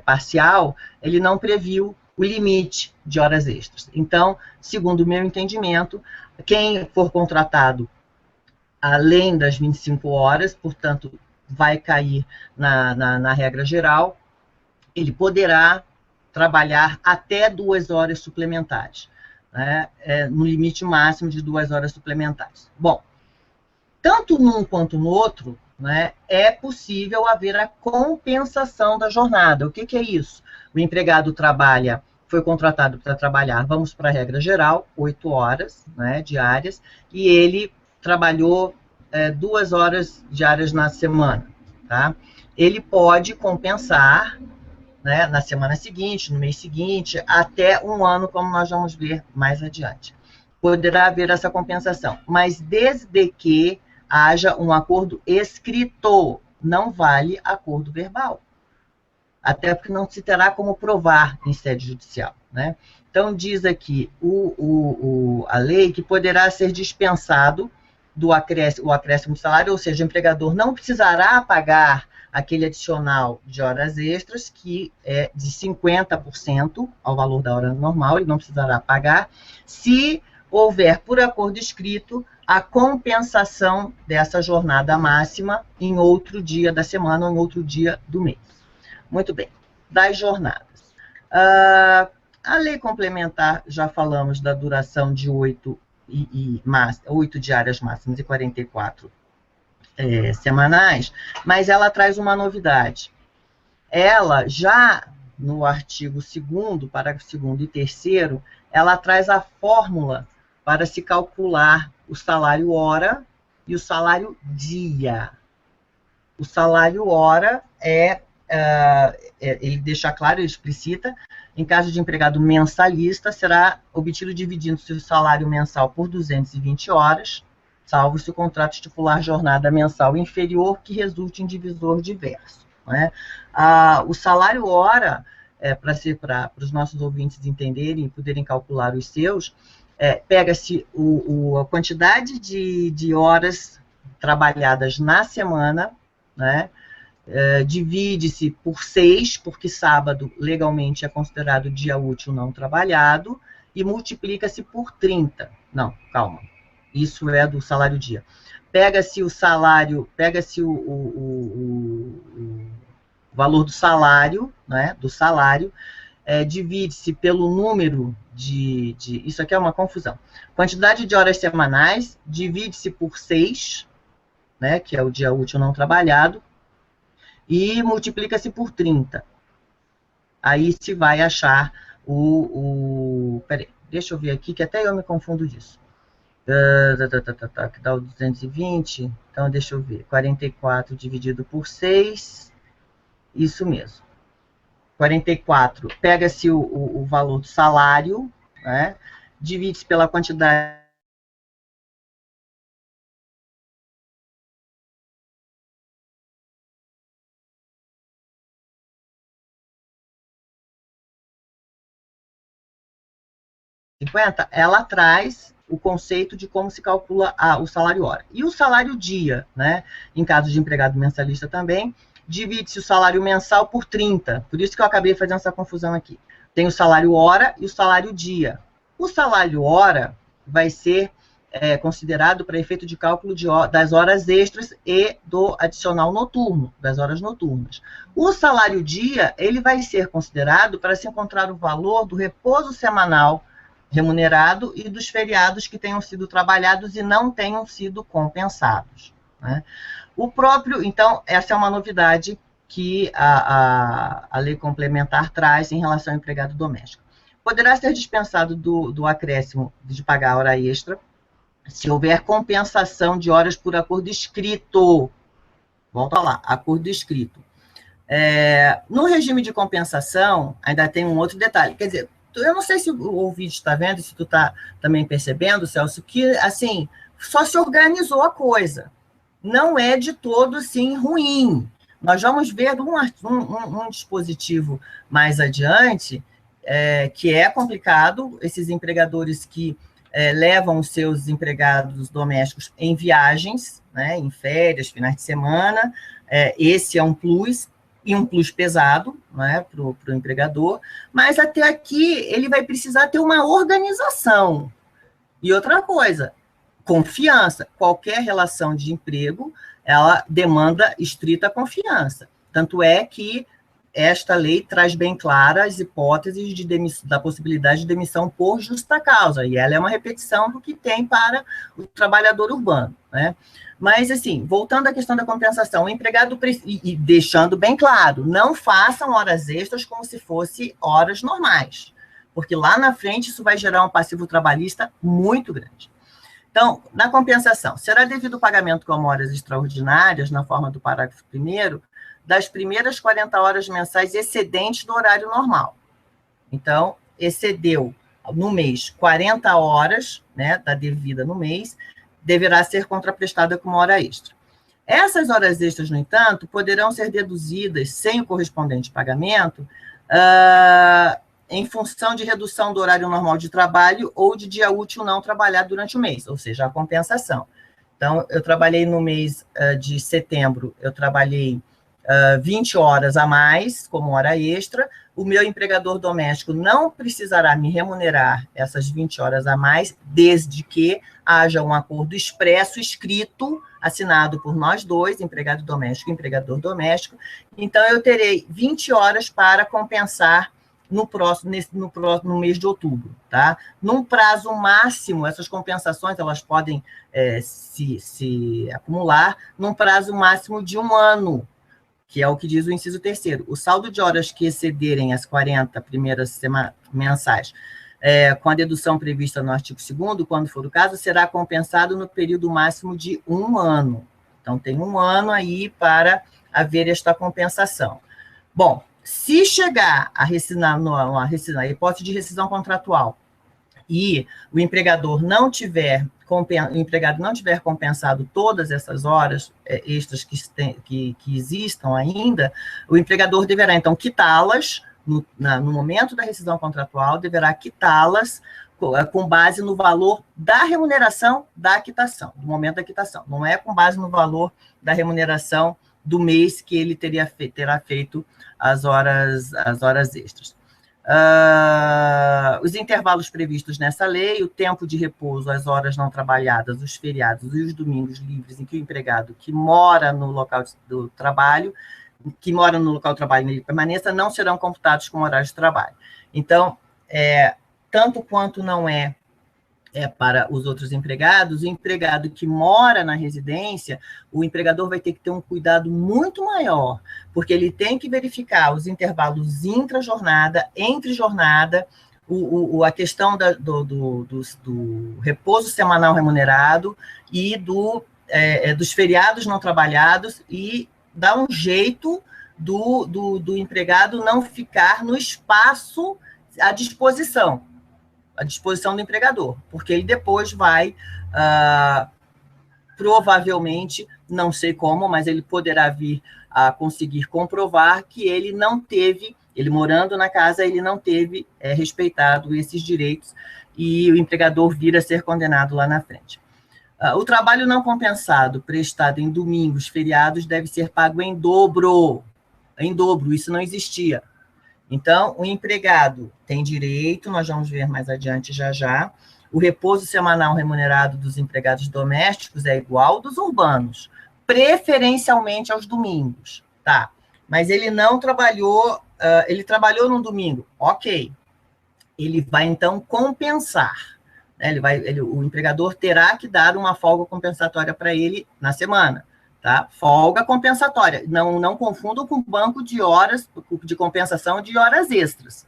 parcial, ele não previu o limite de horas extras. Então, segundo o meu entendimento, quem for contratado além das 25 horas, portanto, vai cair na regra geral, ele poderá trabalhar até 2 horas suplementares, né, no limite máximo de 2 horas suplementares. Bom, tanto num quanto no outro, né, é possível haver a compensação da jornada. O que é isso? O empregado foi contratado para trabalhar, vamos para a regra geral, 8 horas, né, diárias, e ele trabalhou 2 horas diárias na semana, tá? Ele pode compensar, né, na semana seguinte, no mês seguinte, até 1 ano, como nós vamos ver mais adiante. Poderá haver essa compensação, mas desde que haja um acordo escrito, não vale acordo verbal. Até porque não se terá como provar em sede judicial, né? Então, diz aqui a lei que poderá ser dispensado o acréscimo de salário, ou seja, o empregador não precisará pagar aquele adicional de horas extras, que é de 50% ao valor da hora normal, ele não precisará pagar, se houver, por acordo escrito, a compensação dessa jornada máxima em outro dia da semana ou em outro dia do mês. Muito bem, das jornadas. A lei complementar, já falamos da duração de 8 diárias máximas e 44 semanais, mas ela traz uma novidade. Ela já no artigo 2º, parágrafo 2º e 3º, ela traz a fórmula para se calcular o salário hora e o salário dia. O salário hora ele deixa claro, ele explicita, em caso de empregado mensalista, será obtido dividindo-se o salário mensal por 220 horas, salvo se o contrato estipular jornada mensal inferior que resulte em divisor diverso. Né? O salário hora, para os nossos ouvintes entenderem e poderem calcular os seus, pega-se a quantidade de horas trabalhadas na semana, né? Divide-se por 6, porque sábado legalmente é considerado dia útil não trabalhado, e multiplica-se por 30. Não, calma. Isso é do salário dia. Pega-se o salário, o valor do salário, né? Do salário, divide-se pelo número isso aqui é uma confusão. Quantidade de horas semanais, divide-se por 6, né? Que é o dia útil não trabalhado, e multiplica-se por 30. Aí se vai achar peraí, deixa eu ver aqui, que até eu me confundo disso. Que dá o 220, então deixa eu ver. 44 dividido por 6, isso mesmo. 44, pega-se o valor do salário, né? Divide-se pela quantidade de 50, ela traz o conceito de como se calcula o salário hora. E o salário dia, né? Em caso de empregado mensalista também, divide-se o salário mensal por 30. Por isso que eu acabei fazendo essa confusão aqui. Tem o salário hora e o salário dia. O salário hora vai ser considerado para efeito de cálculo das horas extras e do adicional noturno, das horas noturnas. O salário dia, ele vai ser considerado para se encontrar o valor do repouso semanal remunerado e dos feriados que tenham sido trabalhados e não tenham sido compensados. Né? Então, essa é uma novidade que a lei complementar traz em relação ao empregado doméstico. Poderá ser dispensado do acréscimo de pagar hora extra se houver compensação de horas por acordo escrito. Volta lá, acordo escrito. No regime de compensação, ainda tem um outro detalhe. Quer dizer, eu não sei se o ouvinte está vendo, se tu está também percebendo, Celso, que, assim, só se organizou a coisa. Não é de todo, assim, ruim. Nós vamos ver um dispositivo mais adiante, que é complicado, esses empregadores que levam os seus empregados domésticos em viagens, né, em férias, finais de semana, esse é um plus, e um plus pesado, né, para o empregador, mas até aqui ele vai precisar ter uma organização. E outra coisa, confiança. Qualquer relação de emprego, ela demanda estrita confiança. Tanto é que esta lei traz bem claras as hipóteses da possibilidade de demissão por justa causa, e ela é uma repetição do que tem para o trabalhador urbano, né? Mas, assim, voltando à questão da compensação, o empregado, e deixando bem claro, não façam horas extras como se fossem horas normais, porque lá na frente isso vai gerar um passivo trabalhista muito grande. Então, na compensação, será devido o pagamento como horas extraordinárias, na forma do parágrafo 1º, das primeiras 40 horas mensais excedentes do horário normal. Então, excedeu no mês 40 horas, né, da devida no mês, deverá ser contraprestada como hora extra. Essas horas extras, no entanto, poderão ser deduzidas sem o correspondente pagamento em função de redução do horário normal de trabalho ou de dia útil não trabalhado durante o mês, ou seja, a compensação. Então, eu trabalhei no mês de setembro, eu trabalhei 20 horas a mais, como hora extra, o meu empregador doméstico não precisará me remunerar essas 20 horas a mais, desde que haja um acordo expresso, escrito, assinado por nós dois, empregado doméstico e empregador doméstico. Então, eu terei 20 horas para compensar no mês de outubro, tá? Num prazo máximo, essas compensações, elas podem se acumular num prazo máximo de 1 ano, que é o que diz o inciso 3º. O saldo de horas que excederem as 40 primeiras mensais, com a dedução prevista no artigo 2º, quando for o caso, será compensado no período máximo de 1 ano. Então, tem 1 ano aí para haver esta compensação. Bom, se chegar a rescinar, a hipótese de rescisão contratual e o empregador não tiver compensado todas essas horas extras que existam ainda, o empregador deverá, então, quitá-las, no momento da rescisão contratual, deverá quitá-las com base no valor da remuneração da quitação, do momento da quitação. Não é com base no valor da remuneração do mês que ele terá feito as horas extras. Os intervalos previstos nessa lei, o tempo de repouso, as horas não trabalhadas, os feriados e os domingos livres em que o empregado que mora no local do trabalho, nele permaneça, não serão computados como horário de trabalho. Então, tanto quanto não é para os outros empregados, o empregado que mora na residência, o empregador vai ter que ter um cuidado muito maior, porque ele tem que verificar os intervalos intra-jornada, entre jornada, a questão do repouso semanal remunerado e dos feriados não trabalhados, e dar um jeito do empregado não ficar no espaço à disposição do empregador, porque ele depois vai, provavelmente, não sei como, mas ele poderá vir a conseguir comprovar que ele morando na casa, ele não teve respeitado esses direitos, e o empregador vir a ser condenado lá na frente. O trabalho não compensado prestado em domingos, feriados, deve ser pago em dobro, isso não existia. Então, o empregado tem direito, nós vamos ver mais adiante já, o repouso semanal remunerado dos empregados domésticos é igual ao dos urbanos, preferencialmente aos domingos, tá? Mas ele não trabalhou, ele trabalhou no domingo, ok. Ele vai, então, compensar, né? O empregador terá que dar uma folga compensatória para ele na semana. Tá? Folga compensatória. Não confundam com banco de horas, de compensação de horas extras.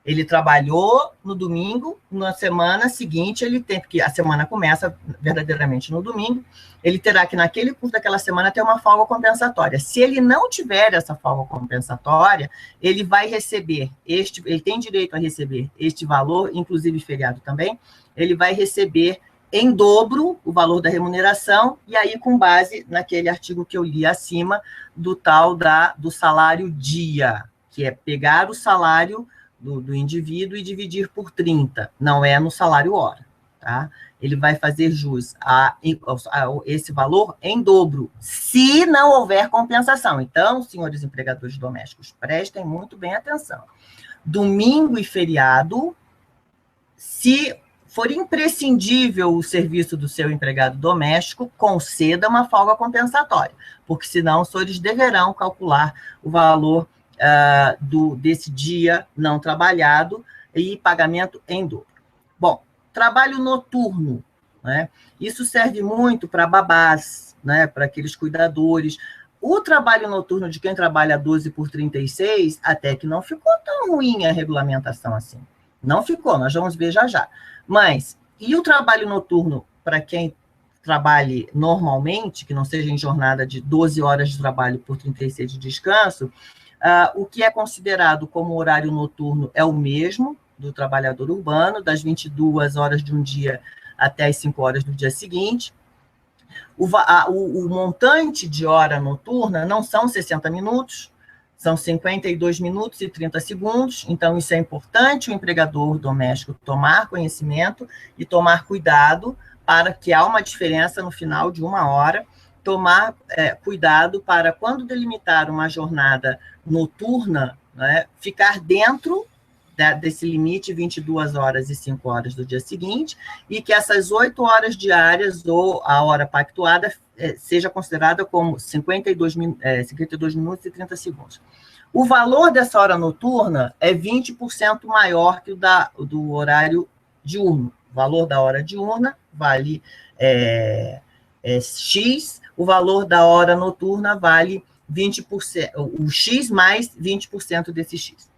Ele trabalhou no domingo, na semana seguinte, porque a semana começa verdadeiramente no domingo, ele terá que, naquele curso daquela semana, ter uma folga compensatória. Se ele não tiver essa folga compensatória, ele vai receber ele tem direito a receber este valor, inclusive feriado também, ele vai receber em dobro o valor da remuneração, e aí com base naquele artigo que eu li acima, do salário dia, que é pegar o salário do indivíduo e dividir por 30, não é no salário hora, tá? Ele vai fazer jus a esse valor em dobro, se não houver compensação. Então, senhores empregadores domésticos, prestem muito bem atenção. Domingo e feriado, se for imprescindível o serviço do seu empregado doméstico, conceda uma folga compensatória, porque senão os senhores deverão calcular o valor desse dia não trabalhado e pagamento em dobro. Bom, trabalho noturno, né? Isso serve muito para babás, né? Para aqueles cuidadores. O trabalho noturno de quem trabalha 12 por 36, até que não ficou tão ruim a regulamentação assim. Não ficou, nós vamos ver já. Mas, e o trabalho noturno para quem trabalhe normalmente, que não seja em jornada de 12 horas de trabalho por 36 de descanso, o que é considerado como horário noturno é o mesmo do trabalhador urbano, das 22 horas de um dia até as 5 horas do dia seguinte. O montante de hora noturna não são 60 minutos, são 52 minutos e 30 segundos, então isso é importante o empregador doméstico tomar conhecimento e tomar cuidado, para que há uma diferença no final de 1 hora, tomar cuidado para, quando delimitar uma jornada noturna, né, ficar dentro desse limite 22 horas e 5 horas do dia seguinte, e que essas 8 horas diárias, ou a hora pactuada, seja considerada como 52 minutos e 30 segundos. O valor dessa hora noturna é 20% maior que o do horário diurno. O valor da hora diurna vale X, o valor da hora noturna vale 20%, o X mais 20% desse X.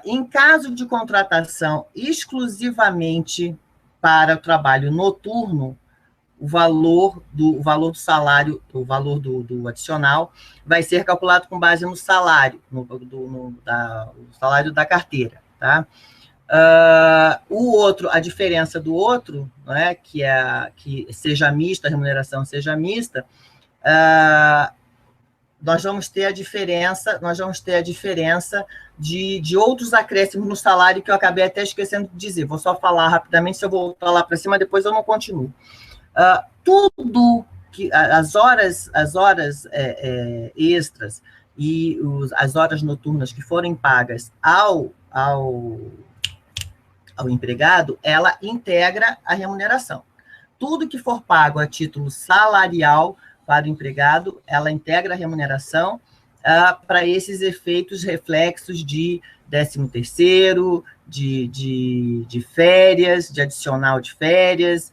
Em caso de contratação exclusivamente para o trabalho noturno, o valor do salário, o valor do adicional, vai ser calculado com base no salário, o salário da carteira, tá? A diferença do outro, né, que seja mista, a remuneração seja mista, nós vamos ter a diferença de outros acréscimos no salário que eu acabei até esquecendo de dizer. Vou só falar rapidamente, se eu voltar lá para cima, depois eu não continuo. Tudo que as horas extras e as horas noturnas que forem pagas ao empregado, ela integra a remuneração. Tudo que for pago a título salarial para o empregado, ela integra a remuneração para esses efeitos reflexos de 13º, de férias, de adicional de férias,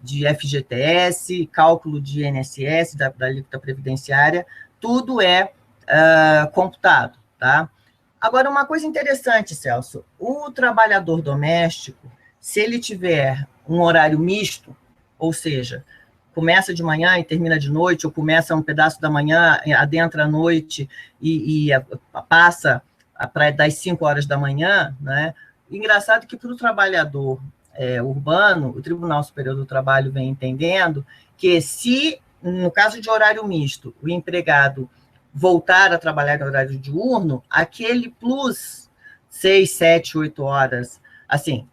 de FGTS, cálculo de INSS, da alíquota previdenciária, tudo é computado, tá? Agora, uma coisa interessante, Celso, o trabalhador doméstico, se ele tiver um horário misto, ou seja, começa de manhã e termina de noite, ou começa um pedaço da manhã, adentra à noite e passa das 5 horas da manhã, né? Engraçado que para o trabalhador urbano, o Tribunal Superior do Trabalho vem entendendo que se, no caso de horário misto, o empregado voltar a trabalhar no horário diurno, aquele plus 6, 7, 8 horas, assim,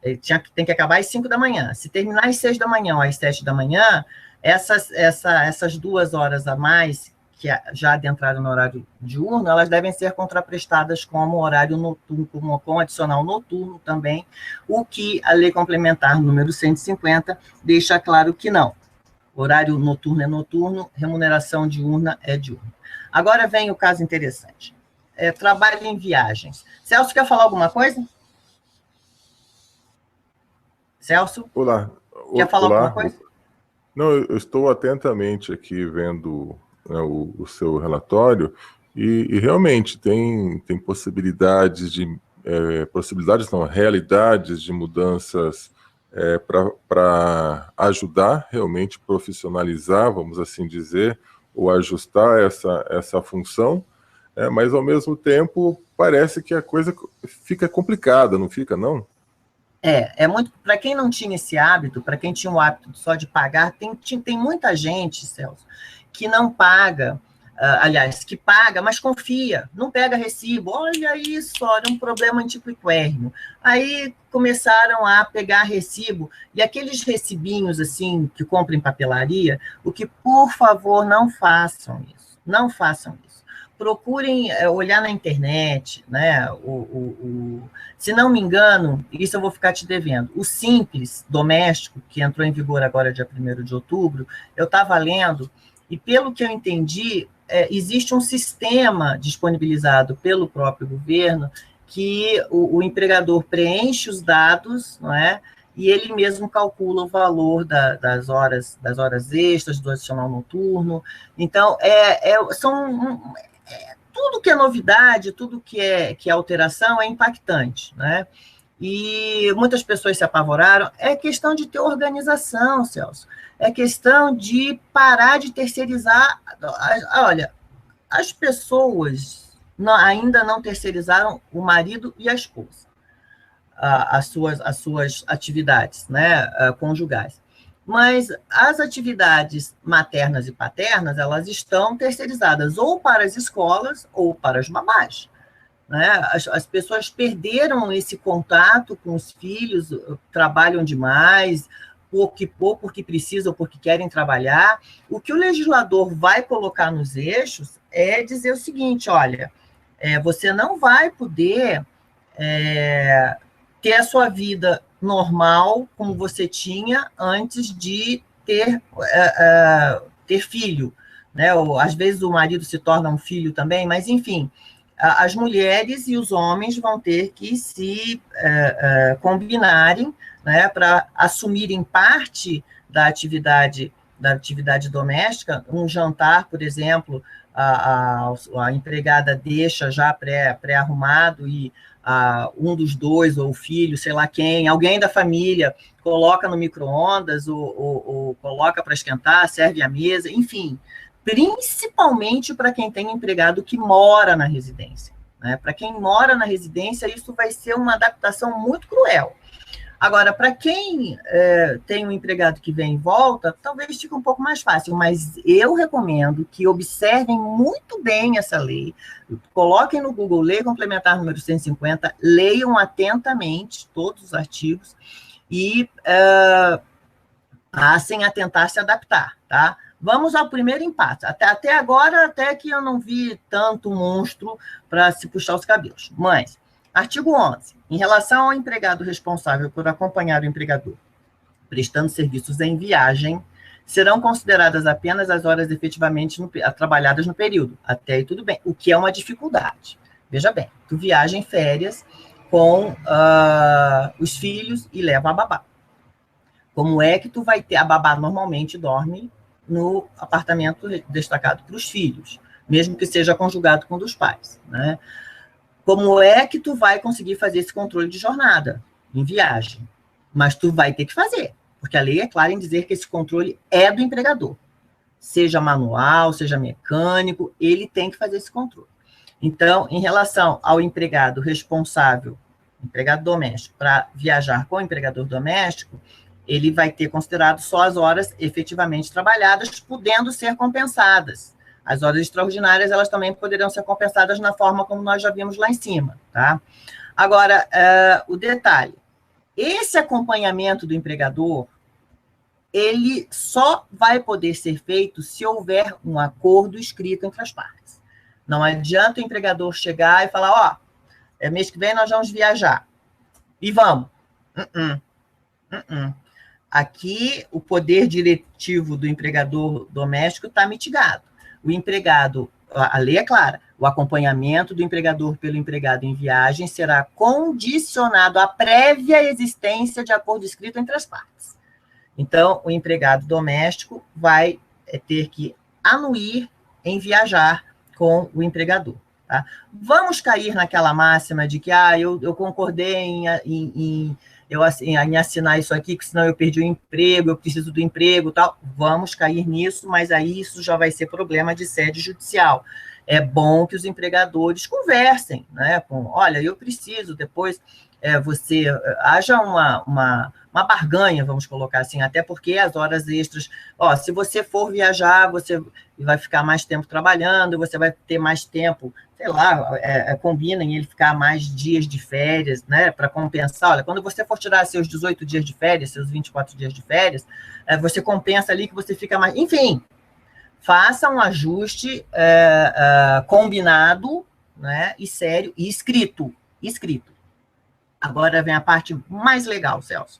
tem que acabar às 5 da manhã. Se terminar às 6 da manhã ou às 7 da manhã, essas 2 horas a mais, que já adentraram no horário diurno, elas devem ser contraprestadas como horário noturno, com adicional noturno também, o que a Lei Complementar número 150 deixa claro que não. Horário noturno é noturno, remuneração diurna é diurna. Agora vem o caso interessante. Trabalho em viagens. Celso, quer falar alguma coisa? Celso? Olá. Quer falar alguma coisa? Não, eu estou atentamente aqui vendo, né, o seu relatório e realmente tem possibilidades realidades de mudanças para ajudar realmente profissionalizar, vamos assim dizer, ou ajustar essa função, mas ao mesmo tempo parece que a coisa fica complicada, não fica, não? É muito, para quem não tinha esse hábito, para quem tinha o hábito só de pagar, tem muita gente, Celso, que não paga, aliás, que paga, mas confia, não pega recibo, olha isso, olha, um problema antiquérrimo. Aí começaram a pegar recibo, e aqueles recibinhos, assim, que compram em papelaria, o que, por favor, não façam isso, não façam isso. Procurem olhar na internet, né? Se não me engano, isso eu vou ficar te devendo, o Simples Doméstico, que entrou em vigor agora dia 1º de outubro, eu estava lendo, e pelo que eu entendi, existe um sistema disponibilizado pelo próprio governo que o empregador preenche os dados, não é? E ele mesmo calcula o valor das horas extras, do adicional noturno. Então, tudo que é novidade, tudo que é alteração é impactante, né? E muitas pessoas se apavoraram. É questão de ter organização, Celso. É questão de parar de terceirizar. Olha, as pessoas ainda não terceirizaram o marido e a esposa, as suas atividades, né, conjugais. Mas as atividades maternas e paternas, elas estão terceirizadas ou para as escolas ou para as mamás, né? As pessoas perderam esse contato com os filhos, trabalham demais, ou porque precisam, ou porque querem trabalhar. O que o legislador vai colocar nos eixos é dizer o seguinte, olha, você não vai poder ter a sua vida normal, como você tinha antes de ter filho, né? Ou, às vezes o marido se torna um filho também, mas, enfim, as mulheres e os homens vão ter que se combinarem, né, para assumirem parte da atividade da atividade doméstica, um jantar, por exemplo, a empregada deixa já pré-arrumado e um dos dois, ou o filho, sei lá quem, alguém da família, coloca no micro-ondas ou coloca para esquentar, serve a mesa, enfim, principalmente para quem tem empregado que mora na residência. Né? Para quem mora na residência, isso vai ser uma adaptação muito cruel. Agora, para quem tem um empregado que vem e volta, talvez fique um pouco mais fácil, mas eu recomendo que observem muito bem essa lei, coloquem no Google Lei Complementar número 150, leiam atentamente todos os artigos e passem a tentar se adaptar, tá? Vamos ao primeiro impasse. Até agora, até que eu não vi tanto monstro para se puxar os cabelos, mas... Artigo 11. Em relação ao empregado responsável por acompanhar o empregador prestando serviços em viagem, serão consideradas apenas as horas efetivamente trabalhadas no período. Até aí tudo bem, o que é uma dificuldade. Veja bem, tu viaja em férias com os filhos e leva a babá. Como é que tu vai ter... A babá normalmente dorme no apartamento destacado para os filhos, mesmo que seja conjugado com um dos pais, né? Como é que tu vai conseguir fazer esse controle de jornada em viagem? Mas tu vai ter que fazer, porque a lei é clara em dizer que esse controle é do empregador. Seja manual, seja mecânico, ele tem que fazer esse controle. Então, em relação ao empregado responsável, empregado doméstico, para viajar com o empregador doméstico, ele vai ter considerado só as horas efetivamente trabalhadas, podendo ser compensadas. As horas extraordinárias, elas também poderão ser compensadas na forma como nós já vimos lá em cima, tá? Agora, o detalhe, esse acompanhamento do empregador, ele só vai poder ser feito se houver um acordo escrito entre as partes. Não adianta o empregador chegar e falar, mês que vem nós vamos viajar, e vamos. Aqui, o poder diretivo do empregador doméstico está mitigado. O empregado, a lei é clara, o acompanhamento do empregador pelo empregado em viagem será condicionado à prévia existência de acordo escrito entre as partes. Então, o empregado doméstico vai ter que anuir em viajar com o empregador. Tá? Vamos cair naquela máxima de que eu concordei em assinar isso aqui, que senão eu perdi o emprego, eu preciso do emprego, tal. Vamos cair nisso, mas aí isso já vai ser problema de sede judicial. É bom que os empregadores conversem, né? Olha, eu preciso, depois haja uma barganha, vamos colocar assim, até porque as horas extras, se você for viajar, você vai ficar mais tempo trabalhando, você vai ter mais tempo, sei lá, combinem ele ficar mais dias de férias, né, para compensar. Olha, quando você for tirar seus 18 dias de férias, seus 24 dias de férias, você compensa ali que você fica mais... Enfim, faça um ajuste combinado, né, e sério, e escrito. Agora vem a parte mais legal, Celso.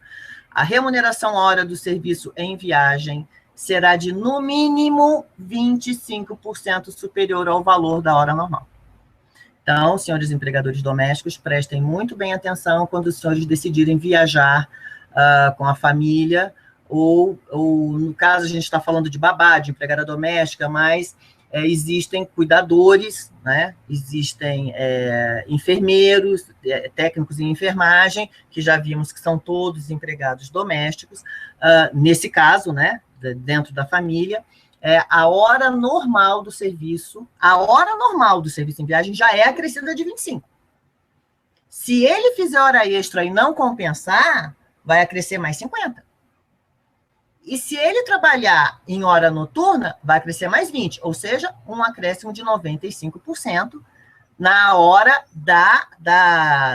A remuneração hora do serviço em viagem será de, no mínimo, 25% superior ao valor da hora normal. Então, senhores empregadores domésticos, prestem muito bem atenção quando os senhores decidirem viajar com a família, ou no caso, a gente está falando de babá, de empregada doméstica, mas existem cuidadores, né? Existem enfermeiros, técnicos em enfermagem, que já vimos que são todos empregados domésticos. Nesse caso, né, dentro da família, a hora normal do serviço em viagem já é acrescida de 25. Se ele fizer hora extra e não compensar, vai acrescer mais 50. E se ele trabalhar em hora noturna, vai crescer mais 20, ou seja, um acréscimo de 95% na hora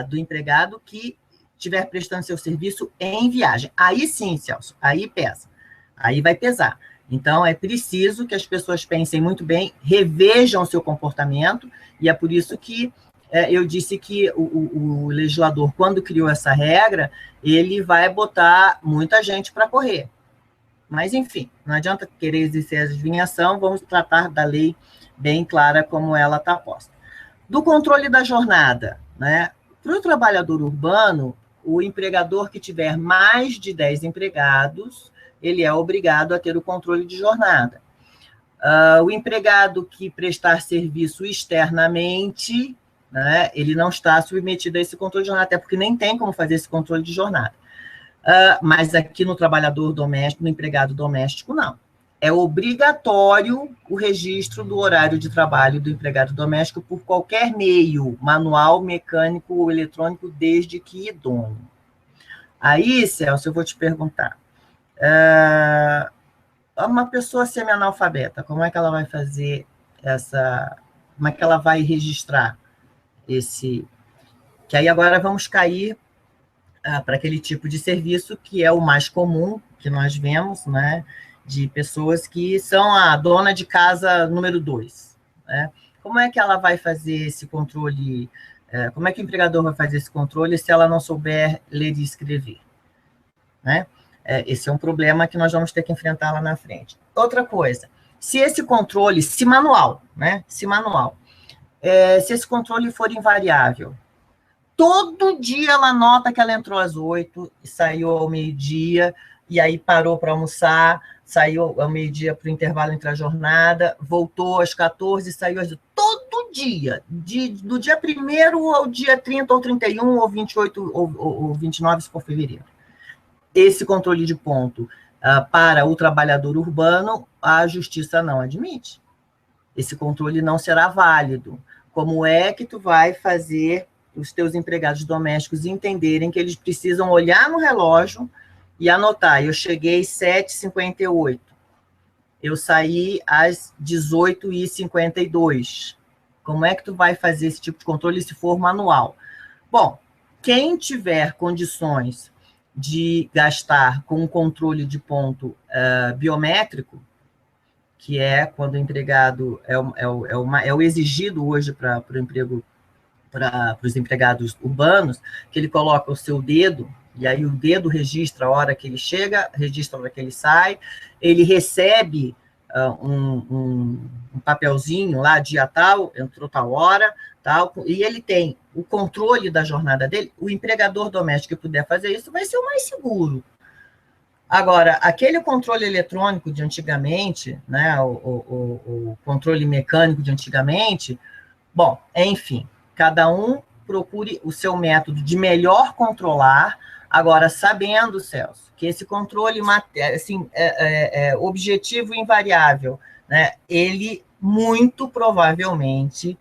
do empregado que estiver prestando seu serviço em viagem. Aí sim, Celso, aí pesa, aí vai pesar. Então, é preciso que as pessoas pensem muito bem, revejam o seu comportamento, e é por isso que eu disse que o legislador, quando criou essa regra, ele vai botar muita gente para correr. Mas, enfim, não adianta querer exercer a adivinhação, vamos tratar da lei bem clara como ela está posta. Do controle da jornada, né? Para o trabalhador urbano, o empregador que tiver mais de 10 empregados ele é obrigado a ter o controle de jornada. O empregado que prestar serviço externamente, né, ele não está submetido a esse controle de jornada, até porque nem tem como fazer esse controle de jornada. Mas aqui no trabalhador doméstico, no empregado doméstico, não. É obrigatório o registro do horário de trabalho do empregado doméstico por qualquer meio, manual, mecânico ou eletrônico, desde que idôneo. Aí, Celso, eu vou te perguntar. Uma pessoa semi-analfabeta, como é que ela vai fazer como é que ela vai registrar esse... Que aí agora vamos cair para aquele tipo de serviço que é o mais comum, que nós vemos, né, de pessoas que são a dona de casa número 2. Né? Como é que ela vai fazer esse controle? Como é que o empregador vai fazer esse controle se ela não souber ler e escrever? Né? Esse é um problema que nós vamos ter que enfrentar lá na frente. Outra coisa, se esse controle, se manual, se esse controle for invariável, todo dia ela nota que ela entrou às 8 e saiu ao meio-dia, e aí parou para almoçar, saiu ao meio-dia para o intervalo entre a jornada, voltou às 14 e saiu às... Todo dia, do dia 1º ao dia 30 ou 31 ou 28 ou 29, se for fevereiro. Esse controle de ponto para o trabalhador urbano, a justiça não admite. Esse controle não será válido. Como é que tu vai fazer os teus empregados domésticos entenderem que eles precisam olhar no relógio e anotar, eu cheguei às 7h58, eu saí às 18h52. Como é que tu vai fazer esse tipo de controle se for manual? Bom, quem tiver condições de gastar com um controle de ponto biométrico, que é quando o empregado é o exigido hoje para o emprego, para os empregados urbanos, que ele coloca o seu dedo, e aí o dedo registra a hora que ele chega, registra a hora que ele sai, ele recebe um papelzinho lá, dia tal, entrou tal hora, tal, e ele tem o controle da jornada dele. O empregador doméstico que puder fazer isso vai ser o mais seguro. Agora, aquele controle eletrônico de antigamente, né, o controle mecânico de antigamente, bom, enfim, cada um procure o seu método de melhor controlar, agora sabendo, Celso, que esse controle assim, objetivo e invariável, né, ele muito provavelmente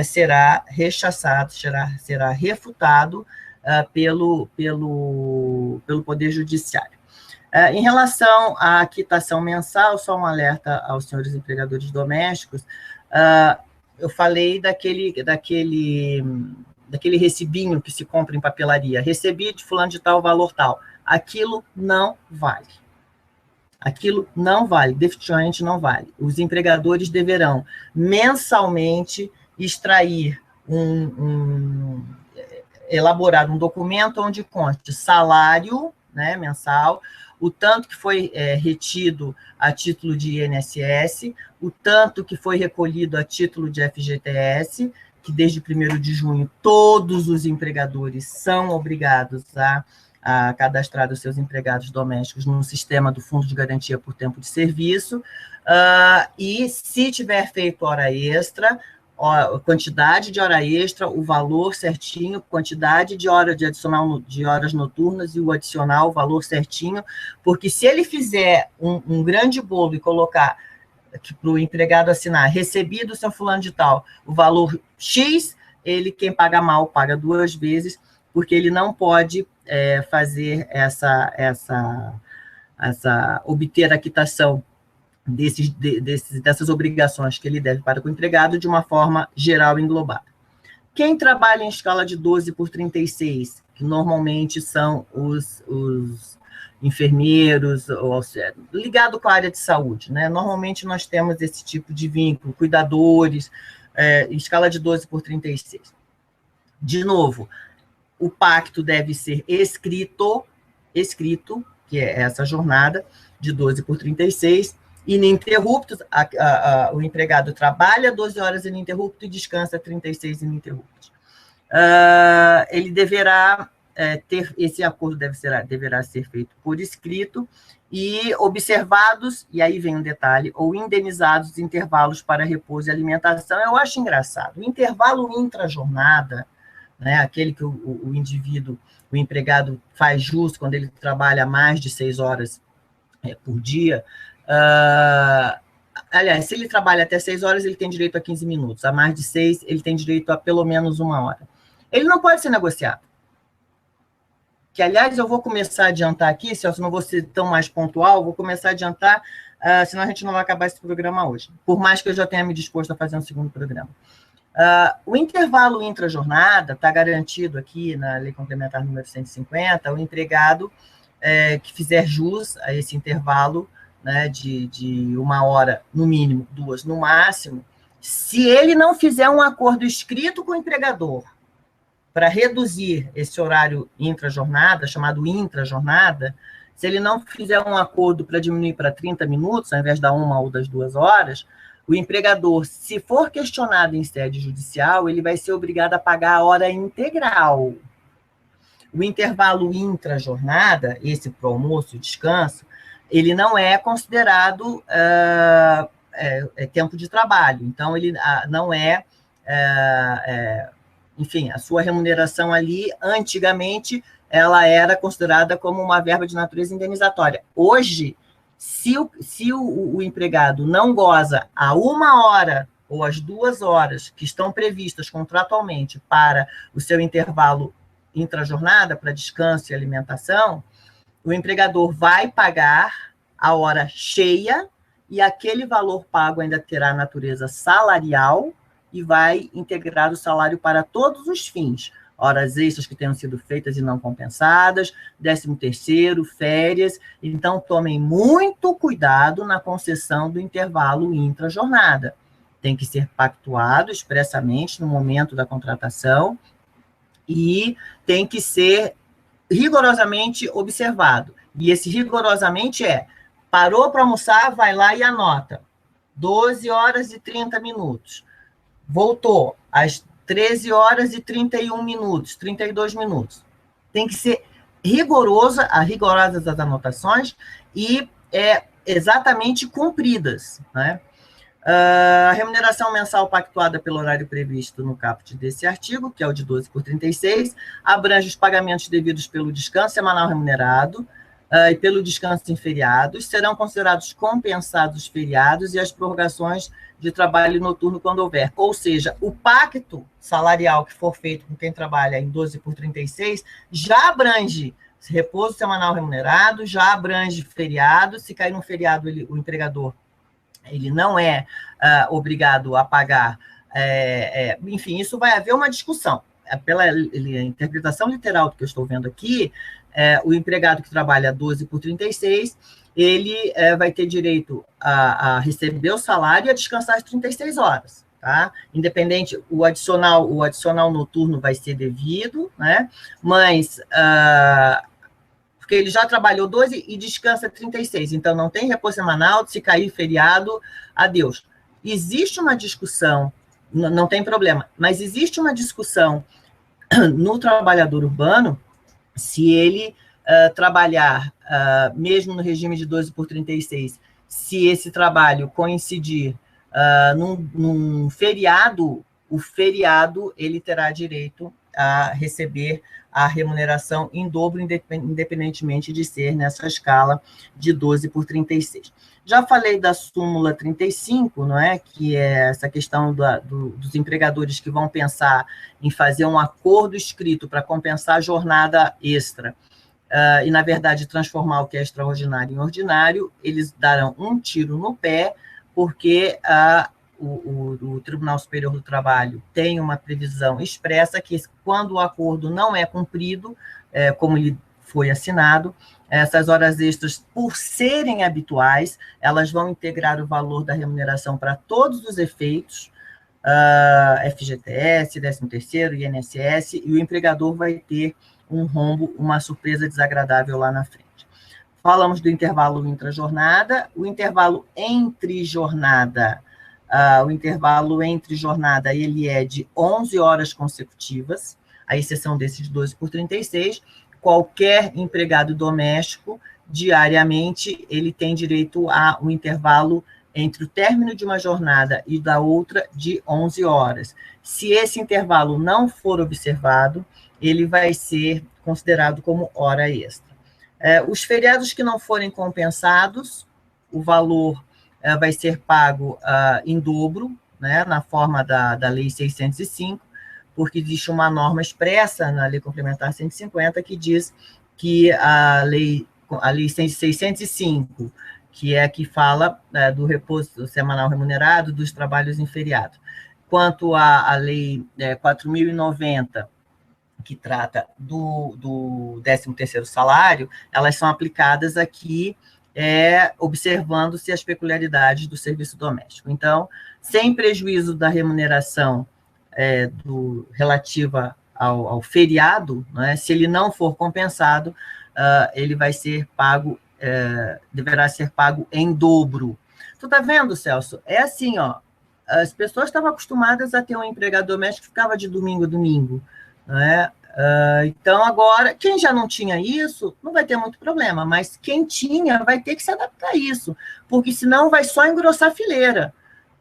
será rechaçado, será refutado pelo Poder Judiciário. Em relação à quitação mensal, só um alerta aos senhores empregadores domésticos, eu falei daquele recibinho que se compra em papelaria, recebi de fulano de tal, valor tal. Aquilo não vale. Aquilo não vale, definitivamente não vale. Os empregadores deverão mensalmente extrair elaborar um documento onde conste salário, né, mensal, o tanto que foi retido a título de INSS, o tanto que foi recolhido a título de FGTS, que desde 1º de junho todos os empregadores são obrigados a cadastrar os seus empregados domésticos no sistema do Fundo de Garantia por Tempo de Serviço, e se tiver feito hora extra, quantidade de hora extra, o valor certinho, quantidade de hora de adicional de horas noturnas e o adicional, o valor certinho, porque se ele fizer um grande bolo e colocar para o empregado assinar, recebido seu fulano de tal, o valor X, quem paga mal, paga 2 vezes, porque ele não pode fazer obter a quitação dessas obrigações que ele deve para com o empregado de uma forma geral e englobada. Quem trabalha em escala de 12/36, que normalmente são os enfermeiros, ligado com a área de saúde, né? Normalmente nós temos esse tipo de vínculo, cuidadores, em escala de 12/36. De novo, o pacto deve ser escrito, que é essa jornada de 12/36, ininterruptos, o empregado trabalha 12 horas ininterrupto e descansa 36 ininterruptos. Ele deverá esse acordo deverá ser feito por escrito, e observados, e aí vem um detalhe, ou indenizados intervalos para repouso e alimentação. Eu acho engraçado. O intervalo intra-jornada, né, aquele que o indivíduo, o empregado faz jus quando ele trabalha mais de 6 horas por dia, aliás, se ele trabalha até 6 horas, ele tem direito a 15 minutos, a mais de 6, ele tem direito a pelo menos 1 hora. Ele não pode ser negociado. Que, aliás, eu vou começar a adiantar aqui, Celso, não vou ser tão mais pontual, vou começar a adiantar, senão a gente não vai acabar esse programa hoje, por mais que eu já tenha me disposto a fazer um segundo programa. O intervalo intra-jornada está garantido aqui na Lei Complementar número 150, o empregado que fizer jus a esse intervalo, né, de 1 hora, no mínimo, 2 no máximo, se ele não fizer um acordo escrito com o empregador para reduzir esse horário intra-jornada, chamado intra-jornada, se ele não fizer um acordo para diminuir para 30 minutos, ao invés da 1 ou das 2 horas, o empregador, se for questionado em sede judicial, ele vai ser obrigado a pagar a hora integral. O intervalo intra-jornada, esse para o almoço e descanso, ele não é considerado tempo de trabalho. Então, ele não enfim, a sua remuneração ali, antigamente, ela era considerada como uma verba de natureza indenizatória. Hoje, se o empregado não goza a 1 hora ou as 2 horas que estão previstas contratualmente para o seu intervalo intra-jornada, para descanso e alimentação, o empregador vai pagar a hora cheia e aquele valor pago ainda terá natureza salarial e vai integrar o salário para todos os fins. Horas extras que tenham sido feitas e não compensadas, 13º, férias. Então, tomem muito cuidado na concessão do intervalo intra-jornada. Tem que ser pactuado expressamente no momento da contratação e tem que ser rigorosamente observado. E esse rigorosamente parou para almoçar, vai lá e anota. 12 horas e 30 minutos. Voltou às 13 horas e 31 minutos, 32 minutos. Tem que ser rigorosas as anotações e exatamente cumpridas, né? A remuneração mensal pactuada pelo horário previsto no caput desse artigo, que é o de 12/36, abrange os pagamentos devidos pelo descanso semanal remunerado e pelo descanso em feriados, serão considerados compensados os feriados e as prorrogações de trabalho noturno quando houver. Ou seja, o pacto salarial que for feito com quem trabalha em 12/36 já abrange repouso semanal remunerado, já abrange feriado. Se cair num feriado, o empregador ele não é obrigado a pagar. Enfim, isso vai haver uma discussão. Pela interpretação literal do que eu estou vendo aqui, o empregado que trabalha 12/36, ele vai ter direito a receber o salário e a descansar as 36 horas, tá? Independente, o adicional noturno vai ser devido, né? Mas, porque ele já trabalhou 12 e descansa 36, então não tem repouso semanal, se cair feriado, adeus. Existe uma discussão, não tem problema, mas existe uma discussão no trabalhador urbano, se ele trabalhar, mesmo no regime de 12/36, se esse trabalho coincidir num feriado, o feriado ele terá direito a receber a remuneração em dobro, independentemente de ser nessa escala de 12/36. Já falei da súmula 35, não é? Que é essa questão dos empregadores que vão pensar em fazer um acordo escrito para compensar a jornada extra e, na verdade, transformar o que é extraordinário em ordinário. Eles darão um tiro no pé, porque o Tribunal Superior do Trabalho tem uma previsão expressa que, quando o acordo não é cumprido, como ele foi assinado, essas horas extras, por serem habituais, elas vão integrar o valor da remuneração para todos os efeitos, FGTS, 13º, INSS, e o empregador vai ter um rombo, uma surpresa desagradável lá na frente. Falamos do intervalo intra-jornada, o intervalo entre jornada. O intervalo entre jornada ele é de 11 horas consecutivas, a exceção desse de 12/36. Qualquer empregado doméstico diariamente, ele tem direito a um intervalo entre o término de uma jornada e da outra de 11 horas. Se esse intervalo não for observado, ele vai ser considerado como hora extra. Os feriados que não forem compensados, o valor vai ser pago em dobro, né, na forma da Lei 605, porque existe uma norma expressa na Lei Complementar 150 que diz que a Lei 605, que é a que fala do repouso semanal remunerado dos trabalhos em feriado. Quanto à Lei 4.090, que trata do 13º salário, elas são aplicadas aqui observando-se as peculiaridades do serviço doméstico. Então, sem prejuízo da remuneração relativa ao feriado, né, se ele não for compensado, ele vai ser pago, deverá ser pago em dobro. Tu tá vendo, Celso? É assim, ó, as pessoas estavam acostumadas a ter um empregado doméstico que ficava de domingo a domingo, né? Então, agora, quem já não tinha isso, não vai ter muito problema, mas quem tinha vai ter que se adaptar a isso, porque senão vai só engrossar a fileira.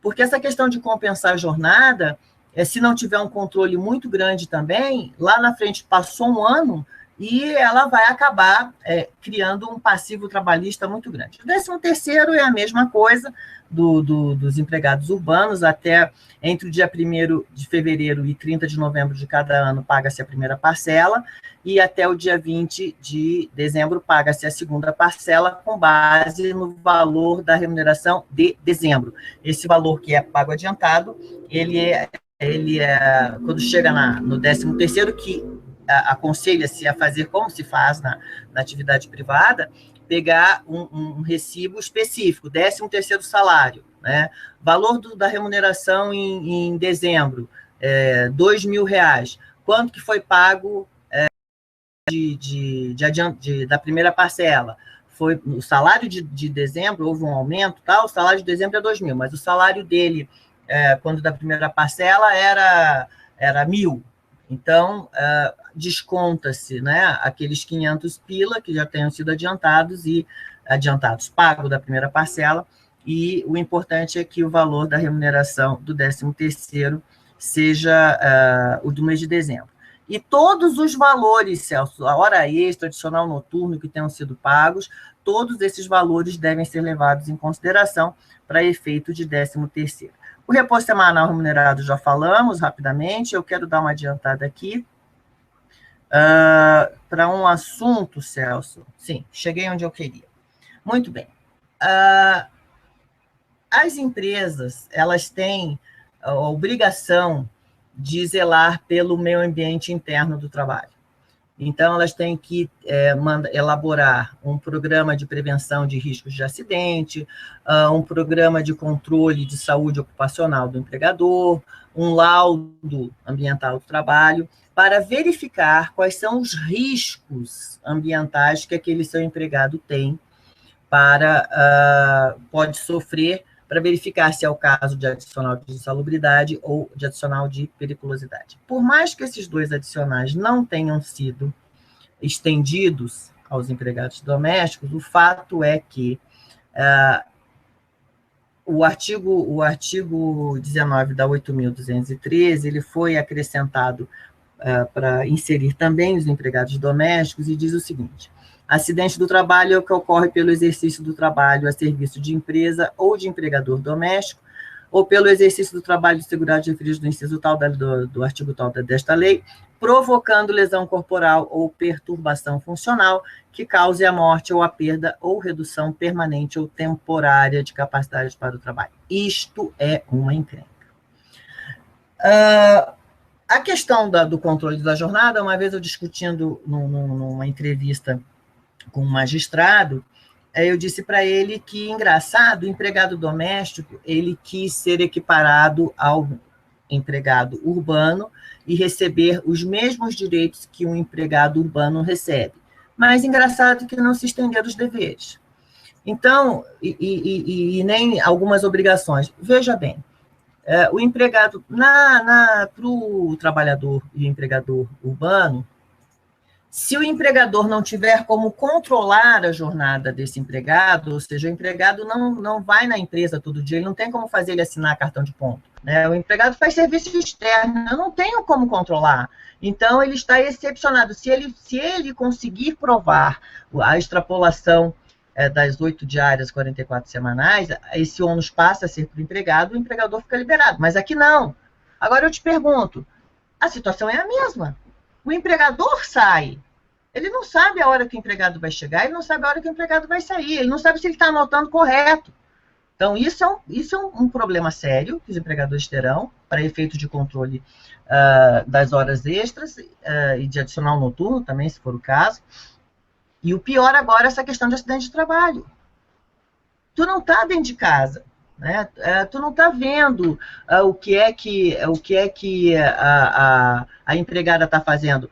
Porque essa questão de compensar a jornada, se não tiver um controle muito grande também, lá na frente passou um ano e ela vai acabar criando um passivo trabalhista muito grande. O 13º é a mesma coisa dos empregados urbanos, até entre o dia 1º de fevereiro e 30 de novembro de cada ano paga-se a primeira parcela, e até o dia 20 de dezembro paga-se a segunda parcela, com base no valor da remuneração de dezembro. Esse valor que é pago adiantado, ele é quando chega no 13º, que aconselha-se a fazer como se faz na atividade privada, pegar um recibo específico, 13º salário, né? Valor da remuneração em dezembro, R$2.000. Quanto que foi pago da primeira parcela? Foi o salário de dezembro, houve um aumento, tá? O salário de dezembro é 2.000, mas o salário dele, quando da primeira parcela, era 1.000. Então, desconta-se, né, aqueles 500 pila que já tenham sido adiantados, pago da primeira parcela, e o importante é que o valor da remuneração do 13º seja o do mês de dezembro. E todos os valores, Celso, a hora extra, adicional noturno que tenham sido pagos, todos esses valores devem ser levados em consideração para efeito de 13º. O repouso semanal remunerado já falamos rapidamente, eu quero dar uma adiantada aqui para um assunto, Celso. Sim, cheguei onde eu queria. Muito bem. As empresas, elas têm a obrigação de zelar pelo meio ambiente interno do trabalho. Então, elas têm que elaborar um programa de prevenção de riscos de acidente, um programa de controle de saúde ocupacional do empregador, um laudo ambiental do trabalho, para verificar quais são os riscos ambientais que aquele seu empregado tem, pode sofrer, para verificar se é o caso de adicional de insalubridade ou de adicional de periculosidade. Por mais que esses dois adicionais não tenham sido estendidos aos empregados domésticos, o fato é que o artigo 19 da 8.213, ele foi acrescentado para inserir também os empregados domésticos, e diz o seguinte: acidente do trabalho é o que ocorre pelo exercício do trabalho a serviço de empresa ou de empregador doméstico, ou pelo exercício do trabalho de segurado referido no inciso tal do artigo tal desta lei, provocando lesão corporal ou perturbação funcional que cause a morte ou a perda ou redução permanente ou temporária de capacidade para o trabalho. Isto é uma encrenca. A questão do controle da jornada, uma vez eu discutindo numa entrevista com um magistrado, eu disse para ele que, engraçado, o empregado doméstico, ele quis ser equiparado ao empregado urbano e receber os mesmos direitos que um empregado urbano recebe. Mas, engraçado que não se estender os deveres. Então, e nem algumas obrigações. Veja bem, o empregado, para o trabalhador e empregador urbano, Se o empregador não tiver como controlar a jornada desse empregado, ou seja, o empregado não vai na empresa todo dia, ele não tem como fazer ele assinar cartão de ponto, né? O empregado faz serviço externo, eu não tenho como controlar. Então, ele está excepcionado. Se ele conseguir provar a extrapolação das 8 diárias, 44 semanais, esse ônus passa a ser para o empregado, o empregador fica liberado. Mas aqui não. Agora eu te pergunto, a situação é a mesma. O empregador sai, ele não sabe a hora que o empregado vai chegar, ele não sabe a hora que o empregado vai sair, ele não sabe se ele está anotando correto. Então, isso é um problema sério que os empregadores terão para efeito de controle das horas extras e de adicional noturno também, se for o caso. E o pior agora é essa questão de acidente de trabalho. Tu não está dentro de casa. Né? Tu não está vendo o que é que a empregada está fazendo.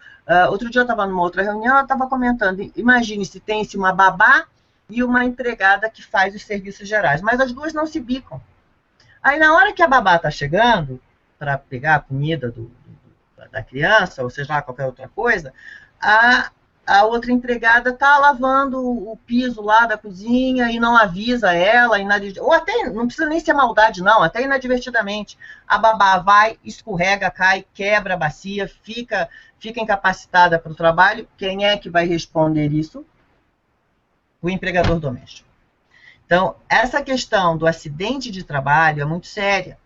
Outro dia eu estava numa outra reunião, eu estava comentando, imagine se tem-se uma babá e uma empregada que faz os serviços gerais, mas as duas não se bicam. Aí na hora que a babá está chegando para pegar a comida da criança, ou seja lá, qualquer outra coisa, a outra empregada está lavando o piso lá da cozinha e não avisa ela, ou até, não precisa nem ser maldade não, até inadvertidamente, a babá vai, escorrega, cai, quebra a bacia, fica incapacitada para o trabalho. Quem é que vai responder isso? O empregador doméstico. Então, essa questão do acidente de trabalho é muito séria.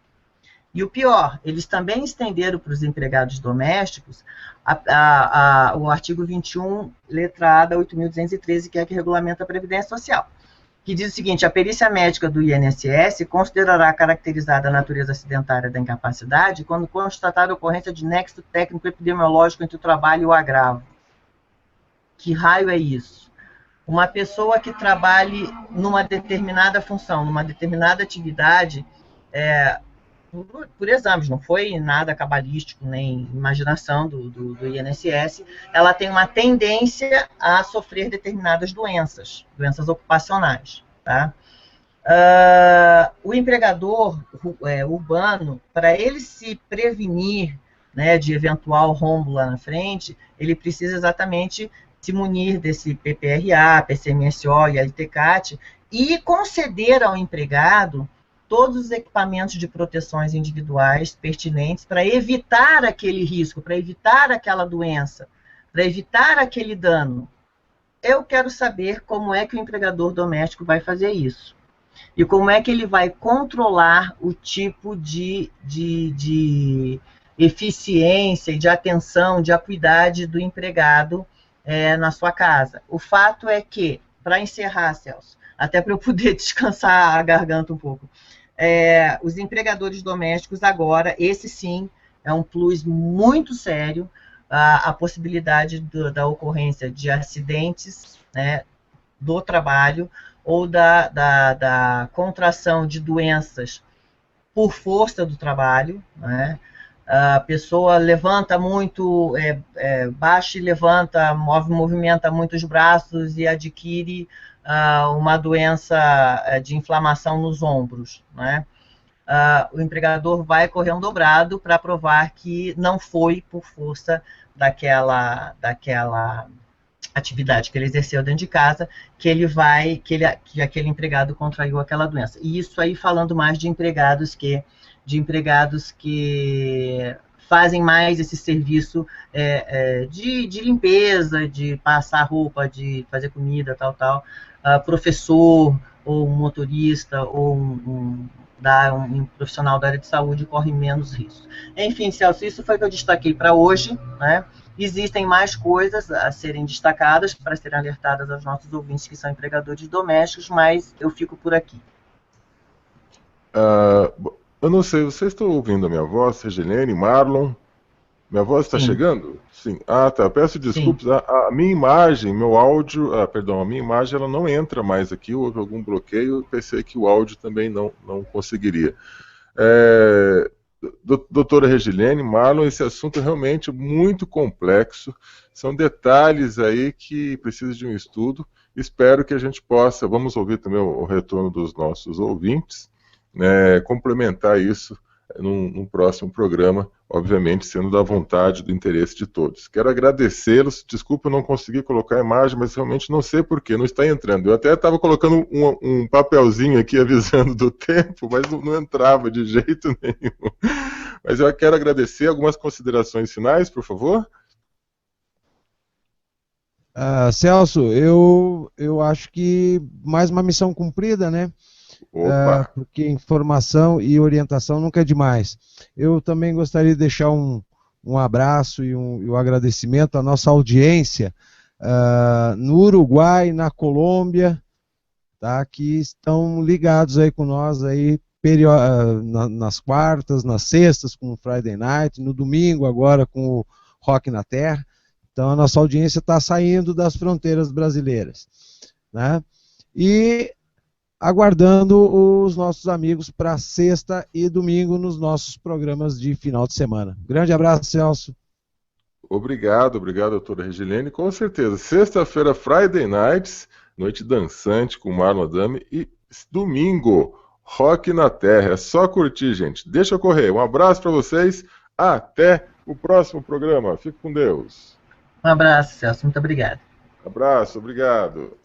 E o pior, eles também estenderam para os empregados domésticos o artigo 21, letra A da 8.213, que é que regulamenta a Previdência Social, que diz o seguinte: a perícia médica do INSS considerará caracterizada a natureza acidentária da incapacidade quando constatada a ocorrência de nexo técnico-epidemiológico entre o trabalho e o agravo. Que raio é isso? Uma pessoa que trabalhe numa determinada função, numa determinada atividade, por exames, não foi nada cabalístico, nem imaginação do INSS, ela tem uma tendência a sofrer determinadas doenças ocupacionais. Tá? O empregador urbano, para ele se prevenir, né, de eventual rombo lá na frente, ele precisa exatamente se munir desse PPRA, PCMSO e LTCAT e conceder ao empregado todos os equipamentos de proteções individuais pertinentes para evitar aquele risco, para evitar aquela doença, para evitar aquele dano. Eu quero saber como é que o empregador doméstico vai fazer isso. E como é que ele vai controlar o tipo de eficiência e de atenção, de acuidade do empregado na sua casa. O fato é que, para encerrar, Celso, até para eu poder descansar a garganta um pouco, os empregadores domésticos agora, esse sim, é um plus muito sério, a possibilidade da ocorrência de acidentes, né, do trabalho ou da contração de doenças por força do trabalho, né? A pessoa levanta muito, baixa e levanta, movimenta muito os braços e adquire uma doença de inflamação nos ombros, né? O empregador vai correr um dobrado para provar que não foi por força daquela atividade que ele exerceu dentro de casa que aquele empregado contraiu aquela doença. E isso aí falando mais de empregados que fazem mais esse serviço de limpeza, de passar roupa, de fazer comida, tal, professor, ou um motorista, ou um profissional da área de saúde corre menos risco. Enfim, Celso, isso foi o que eu destaquei para hoje, né? Existem mais coisas a serem destacadas, para serem alertadas aos nossos ouvintes que são empregadores domésticos, mas eu fico por aqui. Eu não sei, vocês estão ouvindo a minha voz, Regilene, Marlon? Minha voz está chegando? Sim. Tá. Peço desculpas. A minha imagem, meu áudio, a minha imagem ela não entra mais aqui, houve algum bloqueio, pensei que o áudio também não conseguiria. Doutora Regilene, Marlon, esse assunto é realmente muito complexo, são detalhes aí que precisam de um estudo, espero que a gente possa, vamos ouvir também o retorno dos nossos ouvintes, complementar isso num próximo programa, obviamente sendo da vontade, do interesse de todos. Quero agradecê-los, desculpa eu não consegui colocar a imagem, mas realmente não sei porquê, não está entrando. Eu até estava colocando um papelzinho aqui avisando do tempo, mas não entrava de jeito nenhum. Mas eu quero agradecer. Algumas considerações finais, por favor? Celso, eu acho que mais uma missão cumprida, né? Opa! Porque informação e orientação nunca é demais. Eu também gostaria de deixar um abraço e um agradecimento à nossa audiência no Uruguai, na Colômbia, tá? Que estão ligados aí com nós aí nas quartas, nas sextas com o Friday Night, no domingo agora com o Rock na Terra. Então a nossa audiência está saindo das fronteiras brasileiras, né? E aguardando os nossos amigos para sexta e domingo nos nossos programas de final de semana. Grande abraço, Celso. Obrigado, doutora Regilene. Com certeza, sexta-feira, Friday Nights, noite dançante com Marlon Adame, e domingo, Rock na Terra. É só curtir, gente. Deixa eu correr. Um abraço para vocês. Até o próximo programa. Fique com Deus. Um abraço, Celso. Muito obrigado. Abraço, obrigado.